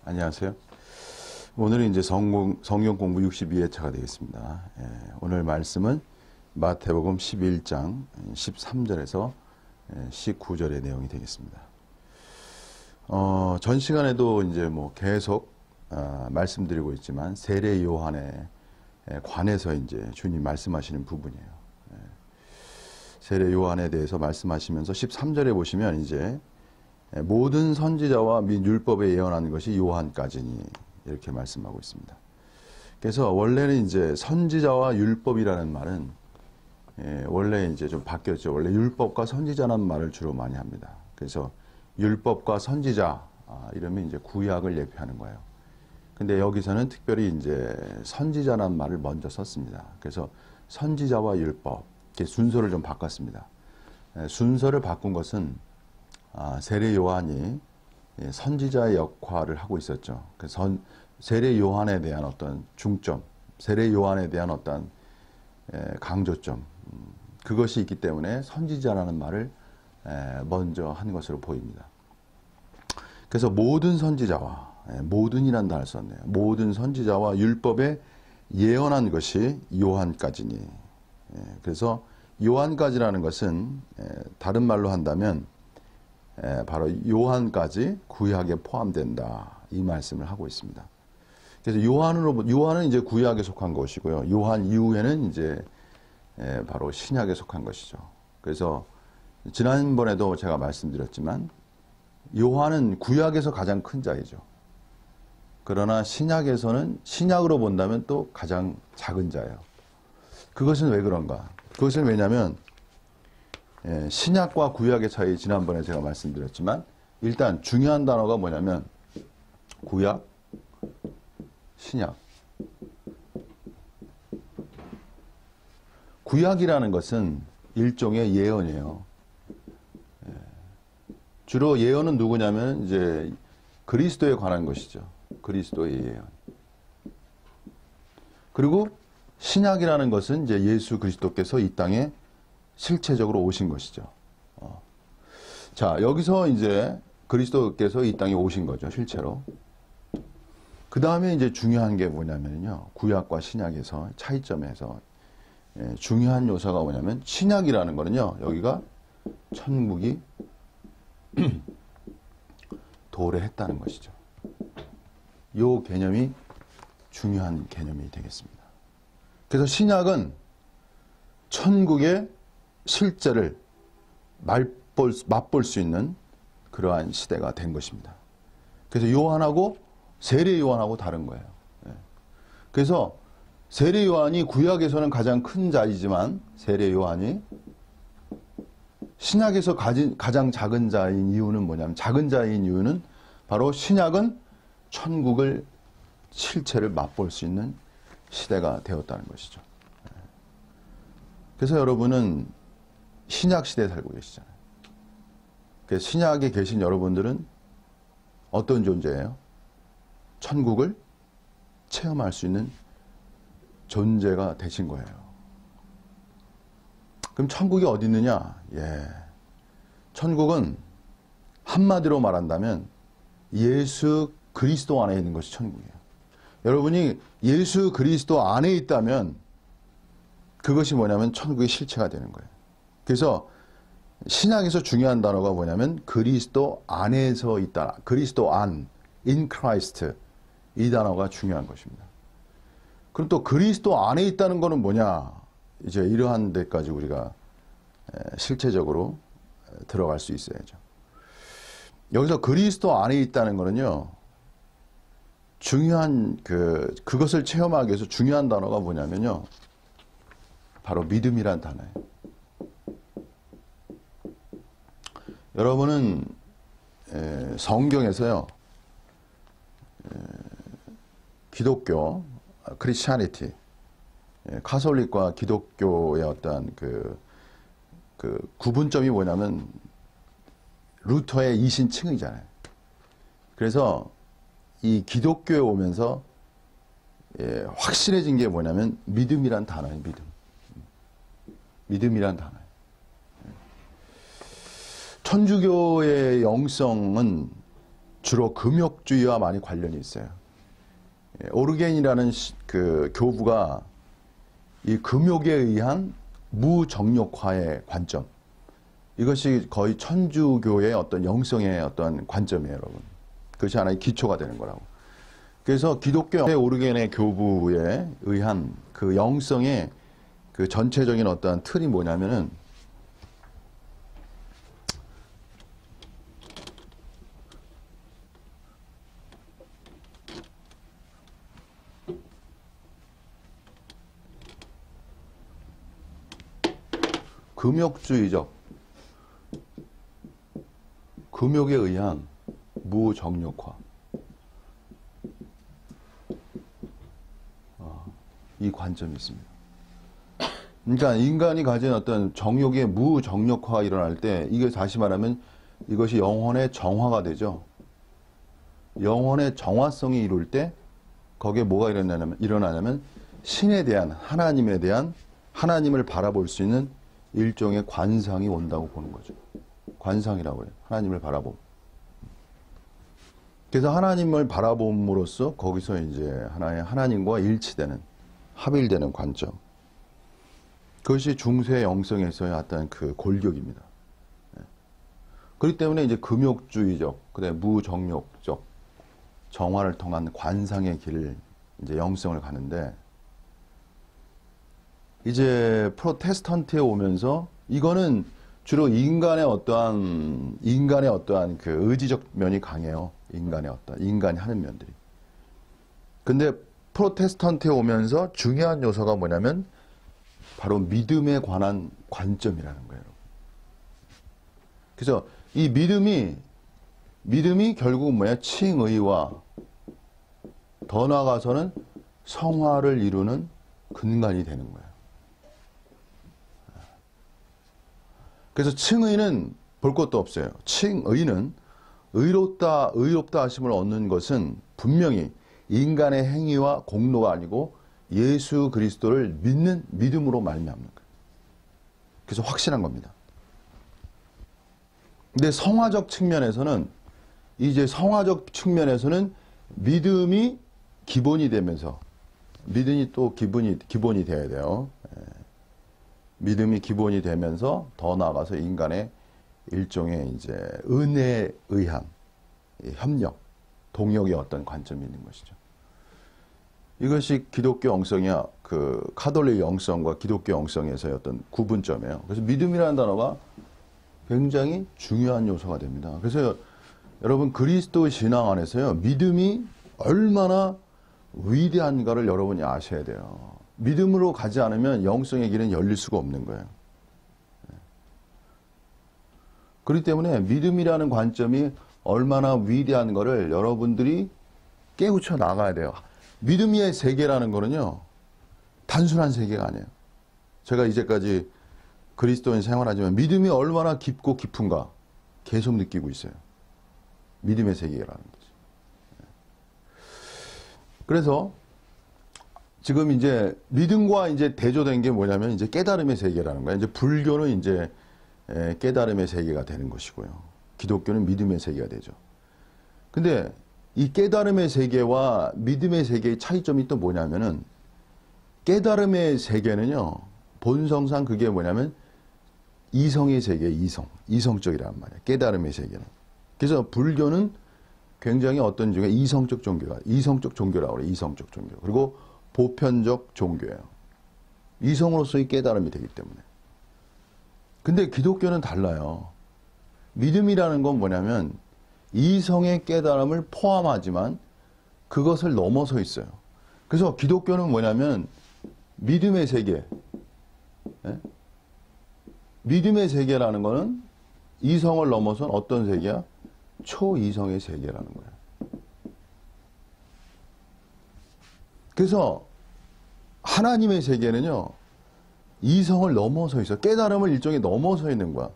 안녕하세요. 오늘은 이제 성경 공부 62회차가 되겠습니다. 오늘 말씀은 마태복음 11장 13절에서 19절의 내용이 되겠습니다. 전 시간에도 이제 계속 말씀드리고 있지만 세례 요한에 관해서 이제 주님 말씀하시는 부분이에요. 세례 요한에 대해서 말씀하시면서 13절에 보시면 이제 모든 선지자와 및 율법에 예언한 것이 요한까지니 이렇게 말씀하고 있습니다. 그래서 원래는 이제 선지자와 율법이라는 말은 원래 이제 좀 바뀌었죠. 원래 율법과 선지자라는 말을 주로 많이 합니다. 그래서 율법과 선지자 이러면 이제 구약을 예표하는 거예요. 근데 여기서는 특별히 이제 선지자라는 말을 먼저 썼습니다. 그래서 선지자와 율법 이렇게 순서를 좀 바꿨습니다. 순서를 바꾼 것은 세례 요한이 선지자의 역할을 하고 있었죠. 그래서 세례 요한에 대한 어떤 중점, 세례 요한에 대한 어떤 강조점, 그것이 있기 때문에 선지자라는 말을 먼저 한 것으로 보입니다. 그래서 모든 선지자와, 모든이라는 단어를 썼네요. 모든 선지자와 율법에 예언한 것이 요한까지니. 그래서 요한까지라는 것은 다른 말로 한다면 바로 요한까지 구약에 포함된다 이 말씀을 하고 있습니다. 그래서 요한은 이제 구약에 속한 것이고요. 요한 이후에는 이제 바로 신약에 속한 것이죠. 그래서 지난번에도 제가 말씀드렸지만 요한은 구약에서 가장 큰 자이죠. 그러나 신약에서는 신약으로 본다면 또 가장 작은 자예요. 그것은 왜 그런가? 그것은 왜냐하면 신약과 구약의 차이 지난번에 제가 말씀드렸지만 일단 중요한 단어가 뭐냐면 구약, 신약. 구약이라는 것은 일종의 예언이에요. 주로 예언은 누구냐면 이제 그리스도에 관한 것이죠. 그리스도의 예언. 그리고 신약이라는 것은 이제 예수 그리스도께서 이 땅에 실체적으로 오신 것이죠. 자, 여기서 이제 그리스도께서 이 땅에 오신 거죠, 실제로. 그 다음에 이제 중요한 게 뭐냐면요, 구약과 신약에서 차이점에서 중요한 요소가 뭐냐면 신약이라는 거는요, 여기가 천국이 도래했다는 것이죠. 요 개념이 중요한 개념이 되겠습니다. 그래서 신약은 천국의 실제를 맛볼 수 있는 그러한 시대가 된 것입니다. 그래서 요한하고 세례 요한하고 다른 거예요. 그래서 세례 요한이 구약에서는 가장 큰 자이지만 세례 요한이 신약에서 가장 작은 자인 이유는 뭐냐면 작은 자인 이유는 바로 신약은 천국을 실체를 맛볼 수 있는 시대가 되었다는 것이죠. 그래서 여러분은 신약 시대에 살고 계시잖아요. 그래서 신약에 계신 여러분들은 어떤 존재예요? 천국을 체험할 수 있는 존재가 되신 거예요. 그럼 천국이 어디 있느냐? 천국은 한마디로 말한다면 예수 그리스도 안에 있는 것이 천국이에요. 여러분이 예수 그리스도 안에 있다면 그것이 뭐냐면 천국의 실체가 되는 거예요. 그래서 신약에서 중요한 단어가 뭐냐면 그리스도 안에서 있다. 그리스도 안, in Christ 이 단어가 중요한 것입니다. 그럼 또 그리스도 안에 있다는 것은 뭐냐? 이제 이러한 데까지 우리가 실체적으로 들어갈 수 있어야죠. 여기서 그리스도 안에 있다는 것은요, 중요한 그것을 체험하기 위해서 중요한 단어가 뭐냐면요, 바로 믿음이란 단어예요. 여러분은 성경에서요, 기독교, 크리스찬리티, 카톨릭과 기독교의 어떤 그 구분점이 뭐냐면 루터의 이신층이잖아요. 그래서 이 기독교에 오면서 확실해진 게 뭐냐면 믿음이란 단어예요. 믿음이란 단어예요. 천주교의 영성은 주로 금욕주의와 많이 관련이 있어요. 오르겐이라는 그 교부가 이 금욕에 의한 무정욕화의 관점, 이것이 거의 천주교의 어떤 영성의 어떤 관점이에요, 여러분. 그것이 하나의 기초가 되는 거라고. 그래서 기독교의 오르겐의 교부에 의한 그 영성의 그 전체적인 어떤 틀이 뭐냐면은 금욕주의적, 금욕에 의한 무정욕화. 이 관점이 있습니다. 그러니까 인간이 가진 어떤 정욕의 무정욕화가 일어날 때, 이게 다시 말하면 이것이 영혼의 정화가 되죠. 영혼의 정화성이 이룰 때 거기에 뭐가 일어나냐면 신에 대한, 하나님에 대한, 하나님을 바라볼 수 있는 일종의 관상이 온다고 보는 거죠. 관상이라고 해요. 하나님을 바라봄. 그래서 하나님을 바라봄으로써 거기서 이제 하나의 하나님과 일치되는, 합일되는 관점. 그것이 중세 영성에서의 어떤 그 골격입니다. 그렇기 때문에 이제 금욕주의적, 그다음에 무정욕적 정화를 통한 관상의 길을 이제 영성을 가는데, 이제 프로테스탄트에 오면서 이거는 주로 인간의 어떠한 그 의지적 면이 강해요. 인간이 하는 면들이. 근데 프로테스탄트에 오면서 중요한 요소가 뭐냐면 바로 믿음에 관한 관점이라는 거예요. 그래서 이 믿음이 결국은 뭐야? 칭의와 더 나아가서는 성화를 이루는 근간이 되는 거예요. 그래서 칭의는 볼 것도 없어요. 칭의는 의롭다 하심을 얻는 것은 분명히 인간의 행위와 공로가 아니고 예수 그리스도를 믿는 믿음으로 말미암는 거예요. 그래서 확신한 겁니다. 근데 성화적 측면에서는 믿음이 기본이 되면서, 믿음이 또 기본이 되어야 돼요. 믿음이 기본이 되면서 더 나아가서 인간의 일종의 이제 은혜에 의한 협력, 동역의 어떤 관점이 있는 것이죠. 이것이 기독교 영성이야, 그 카톨릭 영성과 기독교 영성에서의 어떤 구분점이에요. 그래서 믿음이라는 단어가 굉장히 중요한 요소가 됩니다. 그래서 여러분 그리스도 신앙 안에서요, 믿음이 얼마나 위대한가를 여러분이 아셔야 돼요. 믿음으로 가지 않으면 영성의 길은 열릴 수가 없는 거예요. 그렇기 때문에 믿음이라는 관점이 얼마나 위대한 거를 여러분들이 깨우쳐 나가야 돼요. 믿음의 세계라는 거는요, 단순한 세계가 아니에요. 제가 이제까지 그리스도인 생활하지만 믿음이 얼마나 깊고 깊은가 계속 느끼고 있어요. 믿음의 세계라는 거죠. 그래서 지금 이제 믿음과 이제 대조된 게 뭐냐면 이제 깨달음의 세계라는 거예요. 이제 불교는 이제 깨달음의 세계가 되는 것이고요. 기독교는 믿음의 세계가 되죠. 근데 이 깨달음의 세계와 믿음의 세계의 차이점이 또 뭐냐면은, 깨달음의 세계는요, 본성상 그게 뭐냐면 이성의 세계, 이성적이란 말이에요. 깨달음의 세계는. 그래서 불교는 굉장히 어떤 중에 이성적 종교라고 그래요. 이성적 종교. 그리고 보편적 종교예요. 이성으로서의 깨달음이 되기 때문에. 근데 기독교는 달라요. 믿음이라는 건 뭐냐면 이성의 깨달음을 포함하지만 그것을 넘어서 있어요. 그래서 기독교는 뭐냐면 믿음의 세계. 믿음의 세계라는 거는 이성을 넘어선 어떤 세계야? 초이성의 세계라는 거예요. 그래서 하나님의 세계는요, 이성을 넘어서 있어. 깨달음을 일종의 넘어서 있는 거야.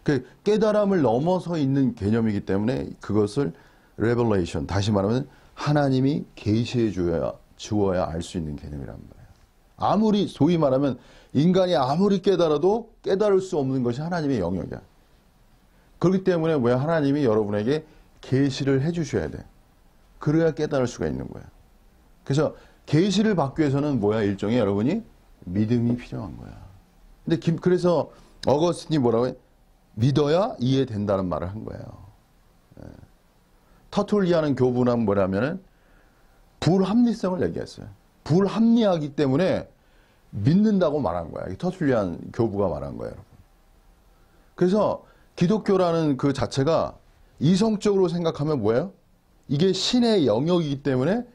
그 깨달음을 넘어서 있는 개념이기 때문에 그것을 revelation, 다시 말하면 하나님이 계시해 주어야 알 수 있는 개념이란 말이에요. 아무리 소위 말하면 인간이 아무리 깨달아도 깨달을 수 없는 것이 하나님의 영역이야. 그렇기 때문에 왜 하나님이 여러분에게 계시를 해주셔야 돼. 그래야 깨달을 수가 있는 거야. 그래서 계시를 받기 위해서는 뭐야? 일종의 여러분이 믿음이 필요한 거야. 근데 그래서 어거스틴이 뭐라고 해? 믿어야 이해된다는 말을 한 거예요. 터툴리아는 교부는 뭐냐면은 불합리성을 얘기했어요. 불합리하기 때문에 믿는다고 말한 거야. 터툴리안 교부가 말한 거예요, 여러분. 그래서 기독교라는 그 자체가 이성적으로 생각하면 뭐예요? 이게 신의 영역이기 때문에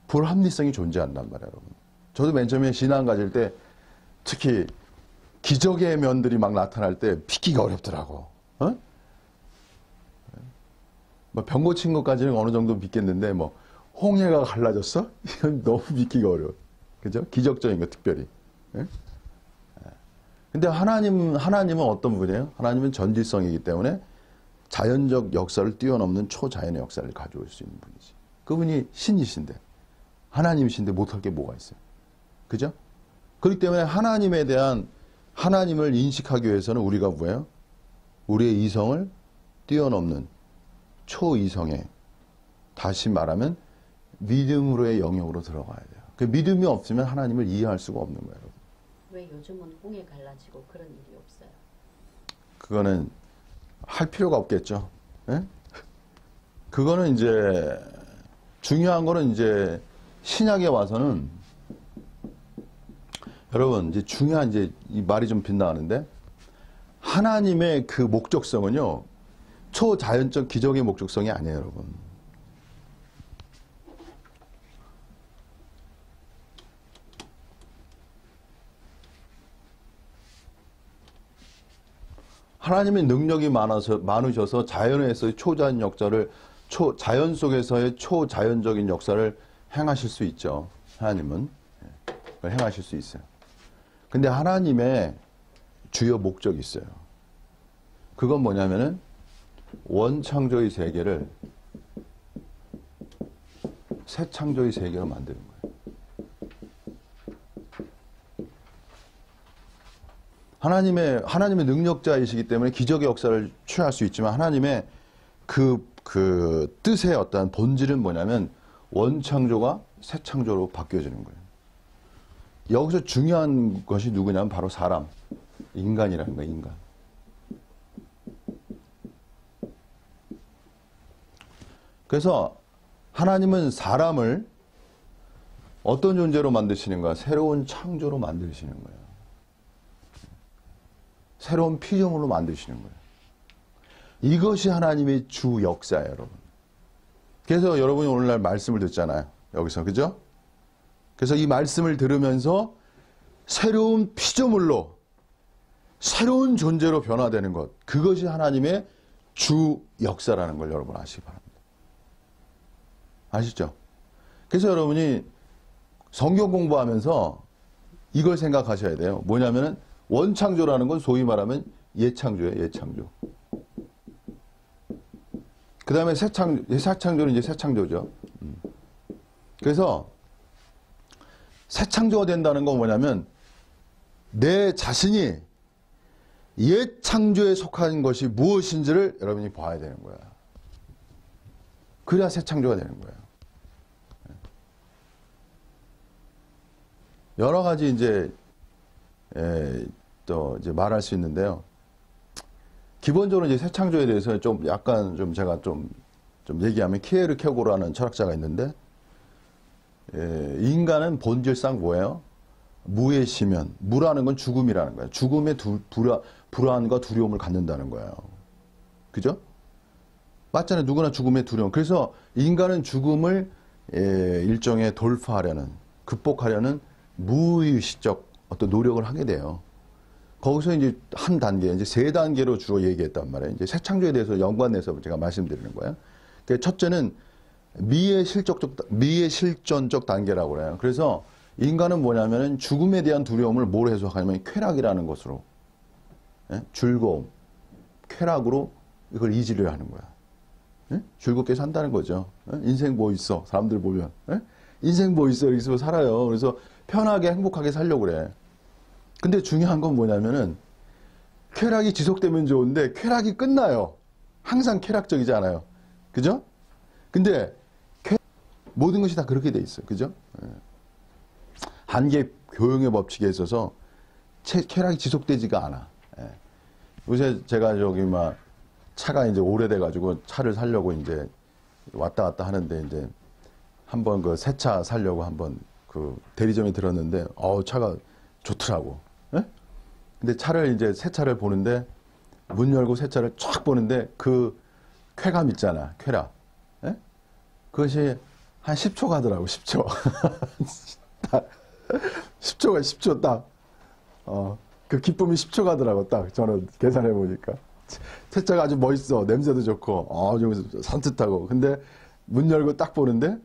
불합리성이 존재한단 말이에요, 여러분. 저도 맨 처음에 신앙 가질 때 특히 기적의 면들이 막 나타날 때 믿기가 어렵더라고. 어? 뭐 병 고친 것까지는 어느 정도 믿겠는데 뭐 홍해가 갈라졌어? 이건 너무 믿기가 어려워. 그죠? 기적적인 거 특별히. 예? 근데 하나님은 어떤 분이에요? 하나님은 전지성이기 때문에 자연적 역사를 뛰어넘는 초자연의 역사를 가져올 수 있는 분이지. 그분이 신이신데, 하나님이신데 못할 게 뭐가 있어요? 그죠? 그렇기 때문에 하나님에 대한 하나님을 인식하기 위해서는 우리가 뭐예요? 우리의 이성을 뛰어넘는 초이성의, 다시 말하면 믿음으로의 영역으로 들어가야 돼요. 그 믿음이 없으면 하나님을 이해할 수가 없는 거예요, 여러분. 왜 요즘은 홍해 갈라지고 그런 일이 없어요? 그거는 할 필요가 없겠죠. 예? 그거는 이제 중요한 거는 이제 신약에 와서는 여러분 이제 중요한 이제 이 말이 좀 빗나가는데 하나님의 그 목적성은요 초자연적 기적의 목적성이 아니에요, 여러분. 하나님의 능력이 많으셔서 자연에서의 초자연 역사를 자연 속에서의 초자연적인 역사를 행하실 수 있죠. 하나님은 그걸 행하실 수 있어요. 근데 하나님의 주요 목적이 있어요. 그건 뭐냐면은 원창조의 세계를 새 창조의 세계로 만드는 거예요. 하나님의 능력자이시기 때문에 기적의 역사를 취할 수 있지만 하나님의 그 뜻의 어떤 본질은 뭐냐면 원창조가 새 창조로 바뀌어지는 거예요. 여기서 중요한 것이 누구냐면 바로 사람, 인간이라는 거예요, 인간. 그래서 하나님은 사람을 어떤 존재로 만드시는가? 새로운 창조로 만드시는 거예요. 새로운 피조물로 만드시는 거예요. 이것이 하나님의 주 역사예요, 여러분. 그래서 여러분이 오늘날 말씀을 듣잖아요. 여기서, 그죠? 그래서 이 말씀을 들으면서 새로운 피조물로, 새로운 존재로 변화되는 것. 그것이 하나님의 주 역사라는 걸 여러분 아시기 바랍니다. 아시죠? 그래서 여러분이 성경 공부하면서 이걸 생각하셔야 돼요. 뭐냐면은 원창조라는 건 소위 말하면 예창조예요, 예창조. 그 다음에 새창조는 이제 새창조죠. 그래서 새창조가 된다는 건 뭐냐면 내 자신이 예창조에 속한 것이 무엇인지를 여러분이 봐야 되는 거야. 그래야 새창조가 되는 거예요. 여러 가지 이제 또 이제 말할 수 있는데요. 기본적으로 이제 새 창조에 대해서 좀 약간 좀 제가 좀 얘기하면 키에르케고라는 철학자가 있는데, 인간은 본질상 뭐예요? 무의 시면, 무라는 건 죽음이라는 거예요. 죽음의 불안과 두려움을 갖는다는 거예요. 그죠? 맞잖아요. 누구나 죽음의 두려움. 그래서 인간은 죽음을 일종의 돌파하려는, 극복하려는 무의식적 어떤 노력을 하게 돼요. 거기서 이제 한 단계, 이제 세 단계로 주로 얘기했단 말이에요. 이제 새 창조에 대해서 연관해서 제가 말씀드리는 거예요. 첫째는 미의 실존적 단계라고 그래요. 그래서 인간은 뭐냐면은 죽음에 대한 두려움을 뭘 해석하냐면 쾌락이라는 것으로, 즐거움, 쾌락으로 이걸 이지를 하는 거야. 즐겁게 산다는 거죠. 인생 뭐 있어? 사람들 보면. 인생 뭐 있어? 여기서 살아요. 그래서 편하게 행복하게 살려고 그래. 근데 중요한 건 뭐냐면은 쾌락이 지속되면 좋은데 쾌락이 끝나요. 항상 쾌락적이지 않아요. 그죠? 근데 모든 것이 다 그렇게 돼 있어요. 그죠? 예. 한계 교용의 법칙에 있어서 쾌락이 지속되지가 않아. 예. 요새 제가 저기 막 차가 이제 오래돼가지고 차를 사려고 이제 왔다 갔다 하는데 이제 한번 그 새 차 사려고 한번 그 대리점에 들었는데 차가 좋더라고. 예? 근데 차를 이제 새 차를 보는데 문 열고 새 차를 쫙 보는데 그 쾌감 있잖아. 쾌락. 예? 그것이 한 10초 가더라고. 10초. 10초가 10초 딱. 그 기쁨이 10초 가더라고. 딱 저는 계산해 보니까. 새 차가 아주 멋있어. 냄새도 좋고. 좀 산뜻하고. 근데 문 열고 딱 보는데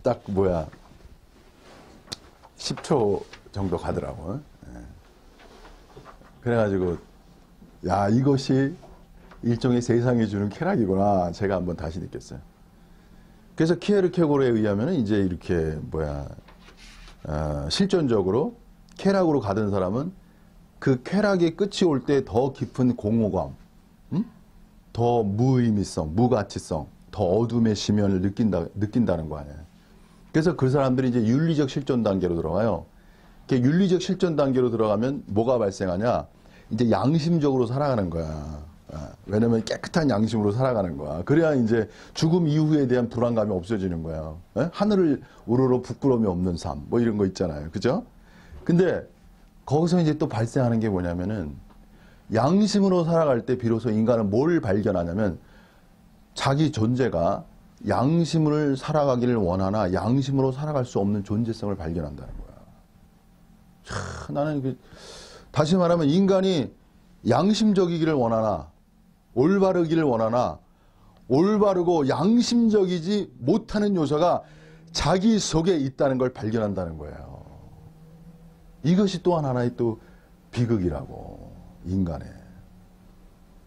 딱 10초 정도 가더라고. 그래가지고 야, 이것이 일종의 세상이 주는 쾌락이구나. 제가 한번 다시 느꼈어요. 그래서 키에르케고르에 의하면 이제 이렇게 실존적으로 쾌락으로 가던 사람은 그 쾌락의 끝이 올 때 더 깊은 공허감, 더 무의미성, 무가치성, 더 어둠의 심연을 느낀다는 거 아니에요. 그래서 그 사람들이 이제 윤리적 실존 단계로 들어가요. 윤리적 실존 단계로 들어가면 뭐가 발생하냐? 이제 양심적으로 살아가는 거야. 왜냐면 깨끗한 양심으로 살아가는 거야. 그래야 이제 죽음 이후에 대한 불안감이 없어지는 거야. 하늘을 우러러 부끄러움이 없는 삶, 뭐 이런 거 있잖아요. 그죠? 근데 거기서 이제 또 발생하는 게 뭐냐면은 양심으로 살아갈 때 비로소 인간은 뭘 발견하냐면 자기 존재가 양심을 살아가기를 원하나 양심으로 살아갈 수 없는 존재성을 발견한다는 거야. 나는 다시 말하면 인간이 양심적이기를 원하나 올바르기를 원하나 올바르고 양심적이지 못하는 요소가 자기 속에 있다는 걸 발견한다는 거예요. 이것이 또한 하나의 또 비극이라고, 인간의.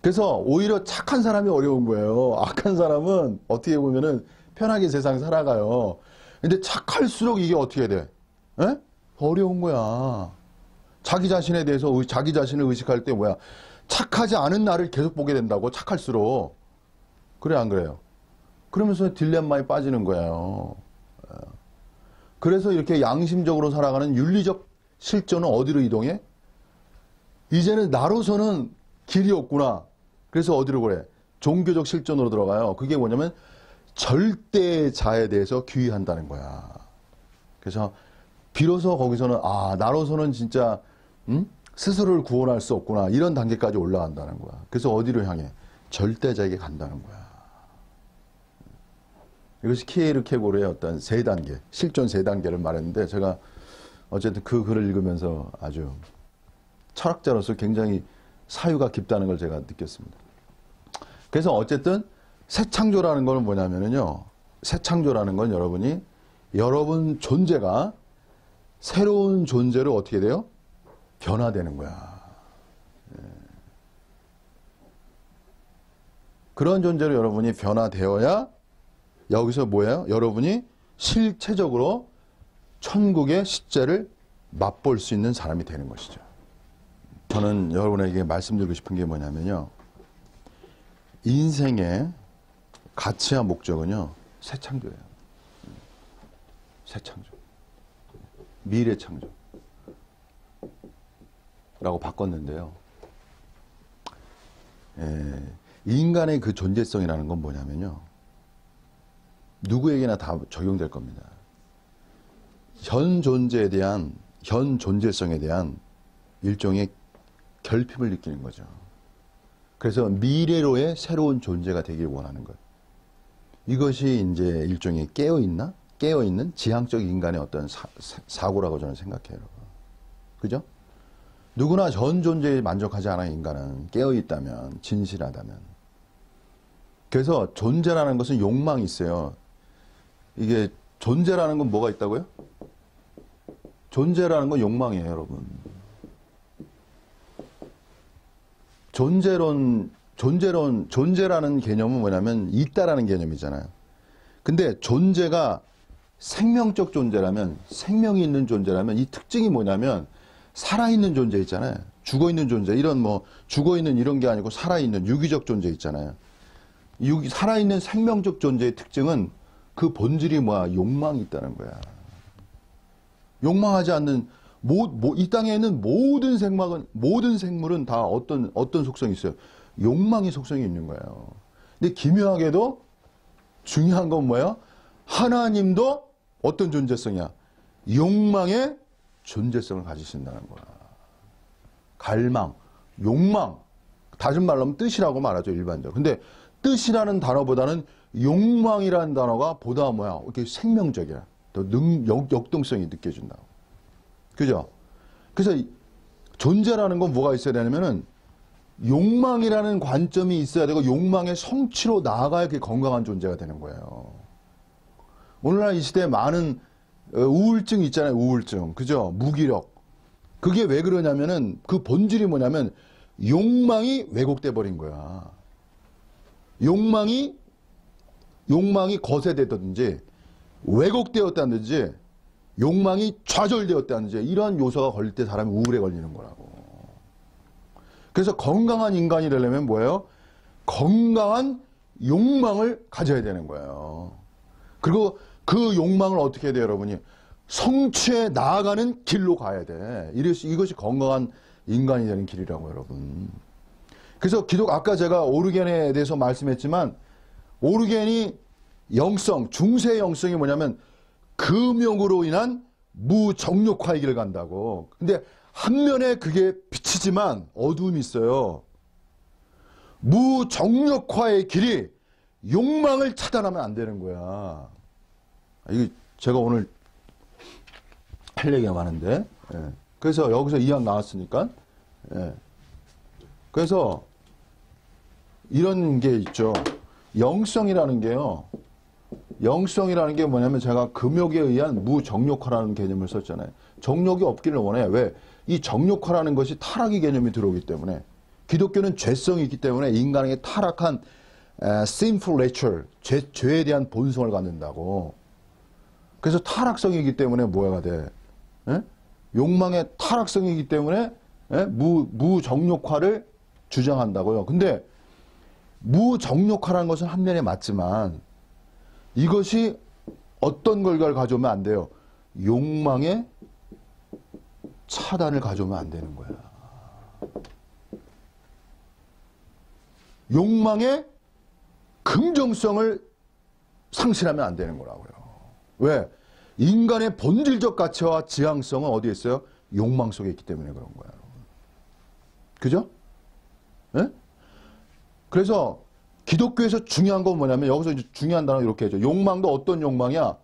그래서 오히려 착한 사람이 어려운 거예요. 악한 사람은 어떻게 보면은 편하게 세상 살아가요. 근데 착할수록 이게 어떻게 돼? 에? 어려운 거야. 자기 자신에 대해서 자기 자신을 의식할 때 착하지 않은 나를 계속 보게 된다고, 착할수록. 그래 안 그래요? 그러면서 딜레마에 빠지는 거예요. 그래서 이렇게 양심적으로 살아가는 윤리적 실존은 어디로 이동해? 이제는 나로서는 길이 없구나. 그래서 어디로 그래? 종교적 실존으로 들어가요. 그게 뭐냐면 절대자에 대해서 귀의한다는 거야. 그래서 비로소 거기서는 나로서는 진짜 스스로를 구원할 수 없구나. 이런 단계까지 올라간다는 거야. 그래서 어디로 향해? 절대자에게 간다는 거야. 이것이 키에르케고르의 어떤 세 단계, 실존 세 단계를 말했는데 제가 어쨌든 그 글을 읽으면서 아주 철학자로서 굉장히 사유가 깊다는 걸 제가 느꼈습니다. 그래서 어쨌든 새 창조라는 건 뭐냐면요. 새 창조라는 건 여러분 존재가 새로운 존재로 어떻게 돼요? 변화되는 거야. 그런 존재로 여러분이 변화되어야 여기서 뭐예요? 여러분이 실체적으로 천국의 시제를 맛볼 수 있는 사람이 되는 것이죠. 저는 여러분에게 말씀드리고 싶은 게 뭐냐면요. 인생의 가치와 목적은요. 새 창조예요. 새 창조. 미래 창조. 라고 바꿨는데요. 인간의 그 존재성이라는 건 뭐냐면요. 누구에게나 다 적용될 겁니다. 현 존재성에 대한 일종의 결핍을 느끼는 거죠. 그래서 미래로의 새로운 존재가 되길 원하는 거예요. 이것이 이제 일종의 깨어있는 지향적 인간의 어떤 사고라고 저는 생각해요. 그죠? 누구나 전 존재에 만족하지 않아요, 인간은. 깨어있다면, 진실하다면. 그래서 존재라는 것은 욕망이 있어요. 이게 존재라는 건 뭐가 있다고요? 존재라는 건 욕망이에요, 여러분. 존재라는 개념은 뭐냐면 있다라는 개념이잖아요. 근데 존재가 생명적 존재라면, 생명이 있는 존재라면 이 특징이 뭐냐면 살아있는 존재 있잖아요. 죽어있는 존재, 죽어있는 이런 게 아니고 살아있는 유기적 존재 있잖아요. 살아있는 생명적 존재의 특징은 그 본질이 뭐야? 욕망이 있다는 거야. 욕망하지 않는 이 땅에 있는 모든 생물은 다 어떤 속성이 있어요? 욕망의 속성이 있는 거예요. 근데 기묘하게도 중요한 건 뭐야? 하나님도 어떤 존재성이야? 욕망의 존재성을 가지신다는 거야. 갈망, 욕망, 다른 말로 하면 뜻이라고 말하죠, 일반적으로. 근데 뜻이라는 단어보다는 욕망이라는 단어가 보다 뭐야? 이렇게 생명적이야. 더 역동성이 느껴진다고. 그죠? 그래서 존재라는 건 뭐가 있어야 되냐면은 욕망이라는 관점이 있어야 되고 욕망의 성취로 나아가야 그게 건강한 존재가 되는 거예요. 오늘날 이 시대에 많은 우울증 있잖아요. 우울증. 그죠? 무기력. 그게 왜 그러냐면은 그 본질이 뭐냐면 욕망이 왜곡돼 버린 거야. 욕망이 거세되든지 왜곡되었다든지 욕망이 좌절되었다든지 이러한 요소가 걸릴 때 사람이 우울에 걸리는 거라고. 그래서 건강한 인간이 되려면 뭐예요? 건강한 욕망을 가져야 되는 거예요. 그리고 그 욕망을 어떻게 해야 돼요, 여러분이? 성취해 나아가는 길로 가야 돼. 이것이 건강한 인간이 되는 길이라고, 여러분. 그래서 아까 제가 오르겐에 대해서 말씀했지만, 오르겐이 중세 영성이 뭐냐면, 금욕으로 인한 무정욕화의 길을 간다고. 근데 한면에 그게 비치지만 어두움이 있어요. 무정욕화의 길이 욕망을 차단하면 안 되는 거야. 이게 제가 오늘 할 얘기가 많은데. 예. 그래서 여기서 이왕 나왔으니까. 예. 그래서 이런 게 있죠. 영성이라는 게요. 영성이라는 게 뭐냐면 제가 금욕에 의한 무정욕화라는 개념을 썼잖아요. 정욕이 없기를 원해. 왜? 이 정욕화라는 것이 타락의 개념이 들어오기 때문에 기독교는 죄성이 있기 때문에 인간에게 타락한 sinful nature, 죄에 대한 본성을 갖는다고. 그래서 타락성이기 때문에 뭐가 돼? 예? 욕망의 타락성이기 때문에 무정욕화를 주장한다고요. 근데 무정욕화라는 것은 한면에 맞지만 이것이 어떤 결과를 가져오면 안 돼요? 욕망의 차단을 가져오면 안 되는 거야. 욕망의 긍정성을 상실하면 안 되는 거라고요. 왜? 인간의 본질적 가치와 지향성은 어디에 있어요? 욕망 속에 있기 때문에 그런 거야. 그죠? 네? 그래서 기독교에서 중요한 건 뭐냐면 여기서 이제 중요한 단어 이렇게 해줘. 욕망도 어떤 욕망이야?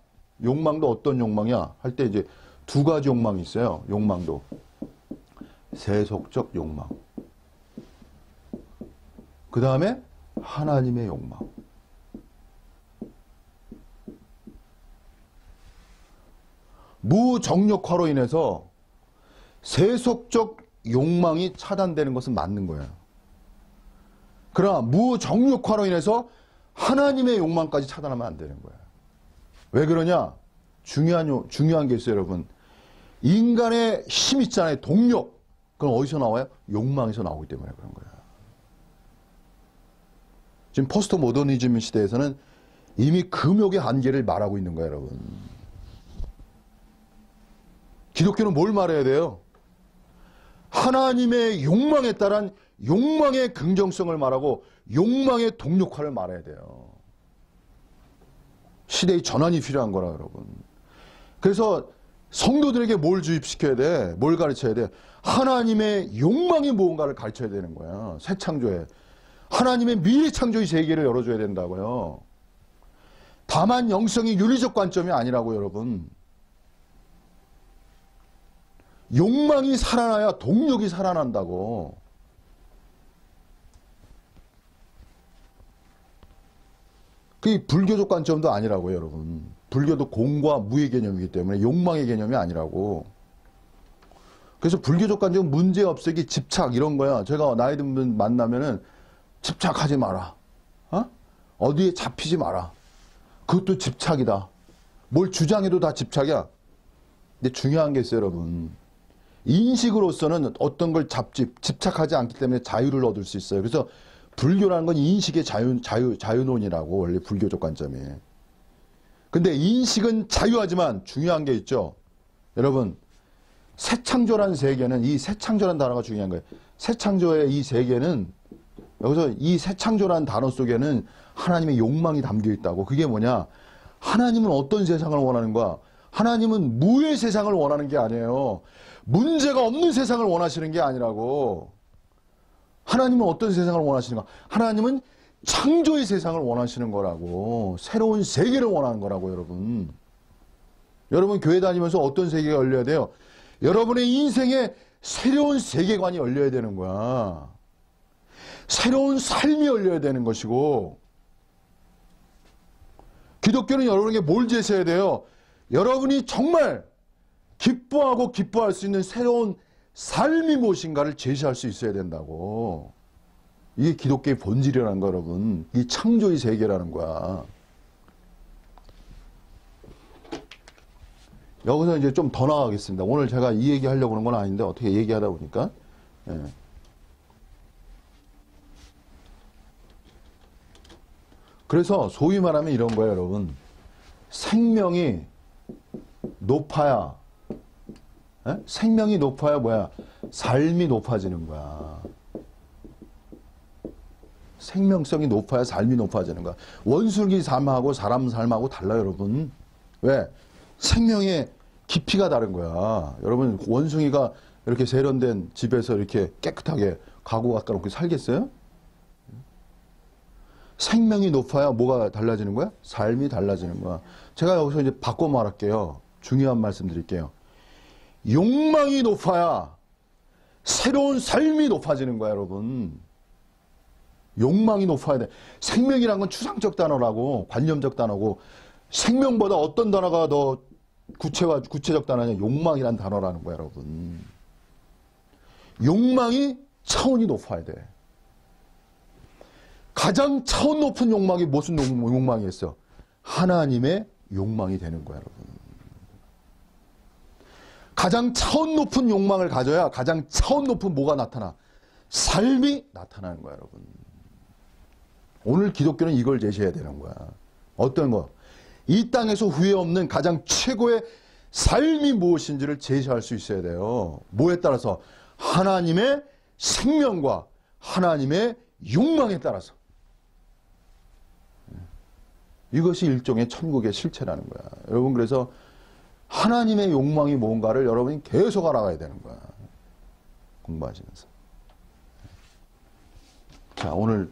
욕망도 어떤 욕망이야? 할 때 이제 두 가지 욕망이 있어요. 욕망도. 세속적 욕망. 그 다음에 하나님의 욕망. 무정욕화로 인해서 세속적 욕망이 차단되는 것은 맞는 거예요. 그러나 무정욕화로 인해서 하나님의 욕망까지 차단하면 안 되는 거예요. 왜 그러냐? 중요한 게 있어요, 여러분. 인간의 힘 있잖아요. 동력. 그건 어디서 나와요? 욕망에서 나오기 때문에 그런 거예요. 지금 포스트 모더니즘 시대에서는 이미 금욕의 한계를 말하고 있는 거예요, 여러분. 기독교는 뭘 말해야 돼요? 하나님의 욕망에 따른 욕망의 긍정성을 말하고 욕망의 동력화를 말해야 돼요. 시대의 전환이 필요한 거라, 여러분. 그래서 성도들에게 뭘 주입시켜야 돼? 뭘 가르쳐야 돼? 하나님의 욕망이 무언가를 가르쳐야 되는 거야. 새 창조에. 하나님의 미래 창조의 세계를 열어줘야 된다고요. 다만 영성이 윤리적 관점이 아니라고, 여러분. 욕망이 살아나야 동력이 살아난다고. 그게 불교적 관점도 아니라고요, 여러분. 불교도 공과 무의 개념이기 때문에 욕망의 개념이 아니라고. 그래서 불교적 관점은 문제 없애기, 집착 이런 거야. 제가 나이 든 분 만나면은 집착하지 마라. 어디에 잡히지 마라. 그것도 집착이다. 뭘 주장해도 다 집착이야. 근데 중요한 게 있어요, 여러분. 인식으로서는 어떤 걸 집착하지 않기 때문에 자유를 얻을 수 있어요. 그래서 불교라는 건 인식의 자유론이라고 원래 불교적 관점이. 근데 인식은 자유하지만 중요한 게 있죠. 여러분, 새창조라는 세계는, 이 새창조라는 단어가 중요한 거예요. 새창조의 이 세계는, 여기서 이 새창조라는 단어 속에는 하나님의 욕망이 담겨 있다고. 그게 뭐냐? 하나님은 어떤 세상을 원하는 거야? 하나님은 무의 세상을 원하는 게 아니에요. 문제가 없는 세상을 원하시는 게 아니라고. 하나님은 어떤 세상을 원하시는가? 하나님은 창조의 세상을 원하시는 거라고. 새로운 세계를 원하는 거라고, 여러분. 여러분 교회 다니면서 어떤 세계가 열려야 돼요? 여러분의 인생에 새로운 세계관이 열려야 되는 거야. 새로운 삶이 열려야 되는 것이고, 기독교는 여러분에게 뭘 제시해야 돼요? 여러분이 정말 기뻐하고 기뻐할 수 있는 새로운 삶이 무엇인가를 제시할 수 있어야 된다고. 이게 기독교의 본질이라는 거, 여러분. 이 창조의 세계라는 거야. 여기서 이제 좀 더 나가겠습니다. 오늘 제가 이 얘기 하려고 하는 건 아닌데 어떻게 얘기하다 보니까. 예. 그래서 소위 말하면 이런 거예요, 여러분. 생명이 높아야, 예? 생명이 높아야 뭐야? 삶이 높아지는 거야. 생명성이 높아야 삶이 높아지는 거야. 원숭이 삶하고 사람 삶하고 달라요, 여러분. 왜? 생명의 깊이가 다른 거야. 여러분, 원숭이가 이렇게 세련된 집에서 이렇게 깨끗하게 가구 갖다 놓고 살겠어요? 생명이 높아야 뭐가 달라지는 거야? 삶이 달라지는 거야. 제가 여기서 이제 바꿔 말할게요. 중요한 말씀 드릴게요. 욕망이 높아야 새로운 삶이 높아지는 거야, 여러분. 욕망이 높아야 돼. 생명이란 건 추상적 단어라고, 관념적 단어고, 생명보다 어떤 단어가 더 구체적 단어냐? 욕망이란 단어라는 거야, 여러분. 욕망이 차원이 높아야 돼. 가장 차원 높은 욕망이 무슨 욕망이었어? 하나님의 욕망이 되는 거야, 여러분. 가장 차원 높은 욕망을 가져야 가장 차원 높은 뭐가 나타나? 삶이 나타나는 거야, 여러분. 오늘 기독교는 이걸 제시해야 되는 거야. 어떤 거? 이 땅에서 후회 없는 가장 최고의 삶이 무엇인지를 제시할 수 있어야 돼요. 뭐에 따라서? 하나님의 생명과 하나님의 욕망에 따라서. 이것이 일종의 천국의 실체라는 거야. 여러분, 그래서 하나님의 욕망이 뭔가를 여러분이 계속 알아가야 되는 거야. 공부하시면서. 자, 오늘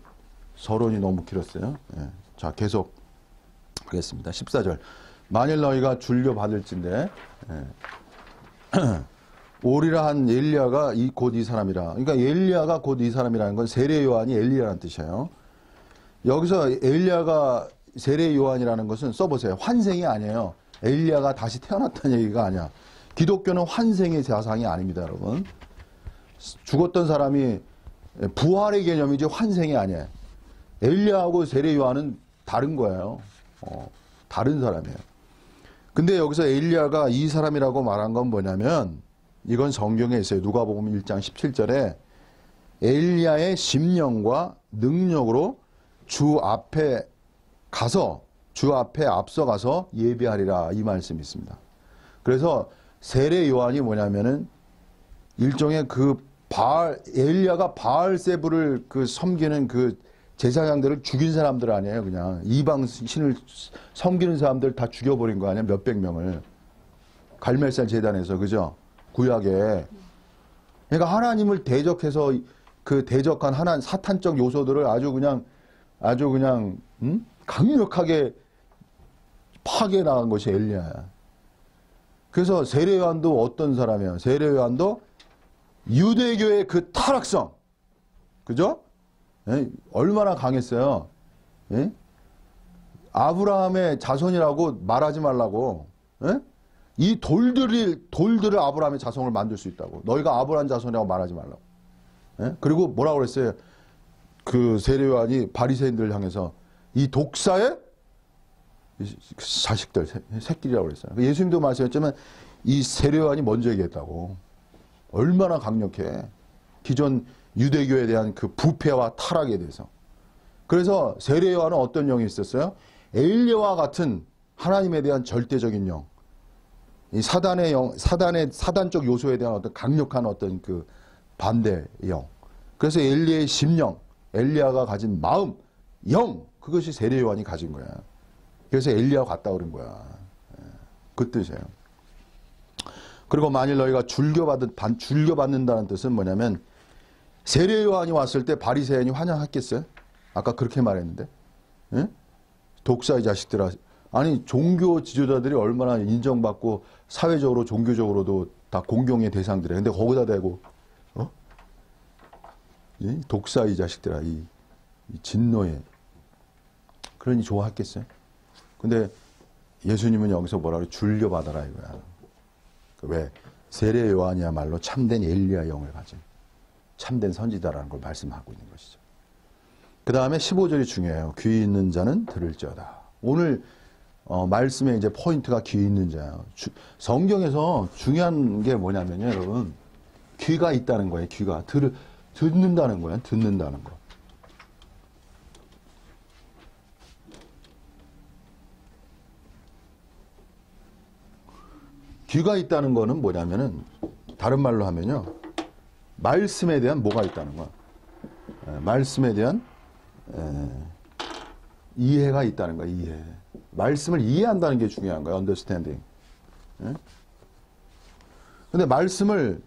서론이 너무 길었어요. 예. 자, 계속 하겠습니다. 14절. 만일 너희가 줄려 받을진대, 오리라 한 엘리야가 곧 이 사람이라. 그러니까 엘리야가 곧 이 사람이라는 건 세례 요한이 엘리야라는 뜻이에요. 여기서 엘리야가 세례 요한이라는 것은 써보세요. 환생이 아니에요. 엘리야가 다시 태어났다는 얘기가 아니야. 기독교는 환생의 사상이 아닙니다, 여러분. 죽었던 사람이 부활의 개념이지 환생이 아니에요. 엘리야하고 세례 요한은 다른 거예요. 다른 사람이에요. 근데 여기서 엘리야가 이 사람이라고 말한 건 뭐냐면, 이건 성경에 있어요. 누가복음 1장 17절에 엘리야의 심령과 능력으로 주 앞에 앞서가서 예비하리라, 이 말씀이 있습니다. 그래서 세례 요한이 뭐냐면은 일종의 엘리야가 바알세불을 섬기는 제사장들을 죽인 사람들 아니에요. 그냥 이방 신을 섬기는 사람들 다 죽여버린 거 아니에요. 몇백 명을. 갈멜산 제단에서, 그죠? 구약에. 그러니까 하나님을 대적해서 대적한 사탄적 요소들을 아주 그냥 강력하게 파괴해 나간 것이 엘리야야. 그래서 세례 요한도 어떤 사람이에요? 세례 요한도 유대교의 타락성, 그죠? 예? 얼마나 강했어요. 예? 아브라함의 자손이라고 말하지 말라고. 예? 이 돌들을 아브라함의 자손을 만들 수 있다고. 너희가 아브라함 자손이라고 말하지 말라고. 예? 그리고 뭐라고 그랬어요? 세례 요한이 바리새인들 향해서 이 독사의 자식들, 새끼리라고 그랬어요. 예수님도 말씀하셨지만 이 세례 요한이 먼저 얘기했다고. 얼마나 강력해. 기존 유대교에 대한 그 부패와 타락에 대해서. 그래서 세례 요한은 어떤 영이 있었어요? 엘리야와 같은 하나님에 대한 절대적인 영, 이 사단의 영, 사단적 요소에 대한 어떤 강력한 어떤 그 반대 영. 그래서 엘리야의 심령, 엘리야가 가진 마음, 영, 그것이 세례 요한이 가진 거야. 그래서 엘리야와 같다 그런 거야. 그 뜻이에요. 그리고 만일 너희가 줄겨받는다는 뜻은 뭐냐면, 세례 요한이 왔을 때 바리새인이 환영했겠어요? 아까 그렇게 말했는데, 예? 독사 이 자식들아. 아니 종교 지도자들이 얼마나 인정받고 사회적으로 종교적으로도 다 공경의 대상들이야. 근데 거기다 대고 이 독사 이 자식들아, 이 진노에. 그러니 좋아했겠어요? 근데 예수님은 여기서 뭐라고 줄겨받아라 이거야. 왜? 세례 요한이야말로 참된 엘리야 영을 가진 참된 선지자라는 걸 말씀하고 있는 것이죠. 그 다음에 15절이 중요해요. 귀 있는 자는 들을지어다. 오늘 말씀의 이제 포인트가 귀 있는 자예요. 성경에서 중요한 게 뭐냐면요, 여러분. 귀가 있다는 거예요. 귀가. 듣는다는 거예요. 듣는다는 거. 귀가 있다는 거는 뭐냐면은, 다른 말로 하면요, 말씀에 대한 뭐가 있다는 거야. 말씀에 대한 이해가 있다는 거야. 이해. 말씀을 이해한다는 게 중요한 거야. understanding. 근데 말씀을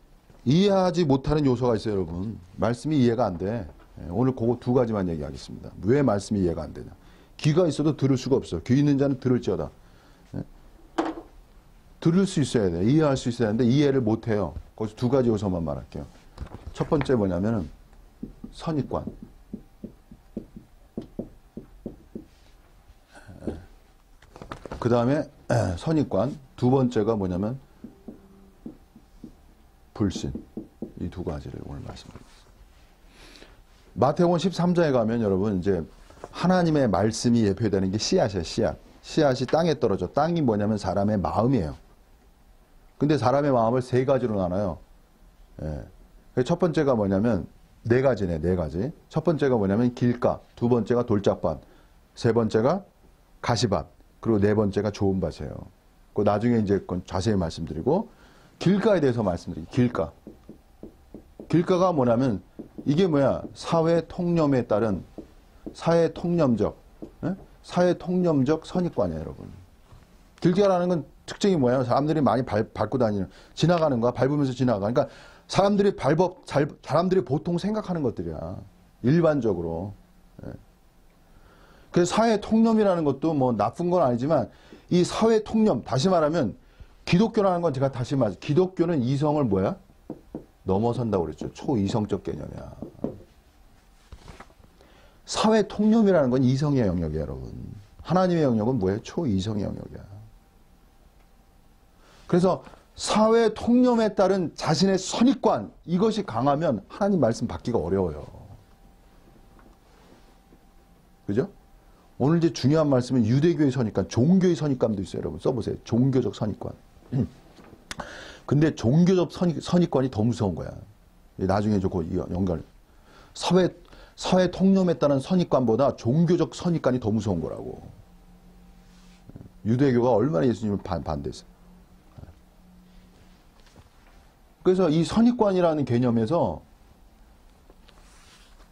이해하지 못하는 요소가 있어요, 여러분. 말씀이 이해가 안 돼. 오늘 그거 두 가지만 얘기하겠습니다. 왜 말씀이 이해가 안 되냐. 귀가 있어도 들을 수가 없어. 귀 있는 자는 들을지어다. 들을 수 있어야 돼. 이해할 수 있어야 하는데 이해를 못 해요. 거기서 두 가지 요소만 말할게요. 첫 번째 뭐냐면은 선입관. 그 다음에 선입관. 두 번째가 뭐냐면 불신. 이 두 가지를 오늘 말씀드리겠습니다. 마태복음 13장에 가면 여러분 이제 하나님의 말씀이 예표되는 게 씨앗이에요. 씨앗. 씨앗이 땅에 떨어져. 땅이 뭐냐면 사람의 마음이에요. 근데 사람의 마음을 세 가지로 나눠요. 첫 번째가 뭐냐면 네 가지네. 네 가지. 첫 번째가 뭐냐면 길가. 두 번째가 돌짝밭. 세 번째가 가시밭. 그리고 네 번째가 좋은 밭이에요. 그 나중에 이제 그건 자세히 말씀드리고, 길가에 대해서 말씀드릴게요. 길가. 길가가 뭐냐면 이게 뭐야? 사회 통념에 따른 사회 통념적 선입관이에요, 여러분. 길가라는 건 특징이 뭐예요? 사람들이 많이 밟고 다니는, 지나가는 거야. 밟으면서 지나가. 그러니까 사람들이 보통 생각하는 것들이야. 일반적으로. 그래서 사회 통념이라는 것도 뭐 나쁜 건 아니지만, 이 사회 통념, 다시 말하면 기독교라는 건 제가 다시 말해서, 기독교는 이성을 뭐야? 넘어선다고 그랬죠. 초이성적 개념이야. 사회 통념이라는 건 이성의 영역이에요, 여러분. 하나님의 영역은 뭐예요? 초이성의 영역이야. 그래서 사회 통념에 따른 자신의 선입관, 이것이 강하면 하나님 말씀 받기가 어려워요. 그죠? 오늘 이제 중요한 말씀은 유대교의 선입관, 종교의 선입관도 있어요, 여러분. 써보세요. 종교적 선입관. 근데 종교적 선입관이 더 무서운 거야. 나중에 그 연결. 사회 통념에 따른 선입관보다 종교적 선입관이 더 무서운 거라고. 유대교가 얼마나 예수님을 반대했어요. 그래서 이 선입관이라는 개념에서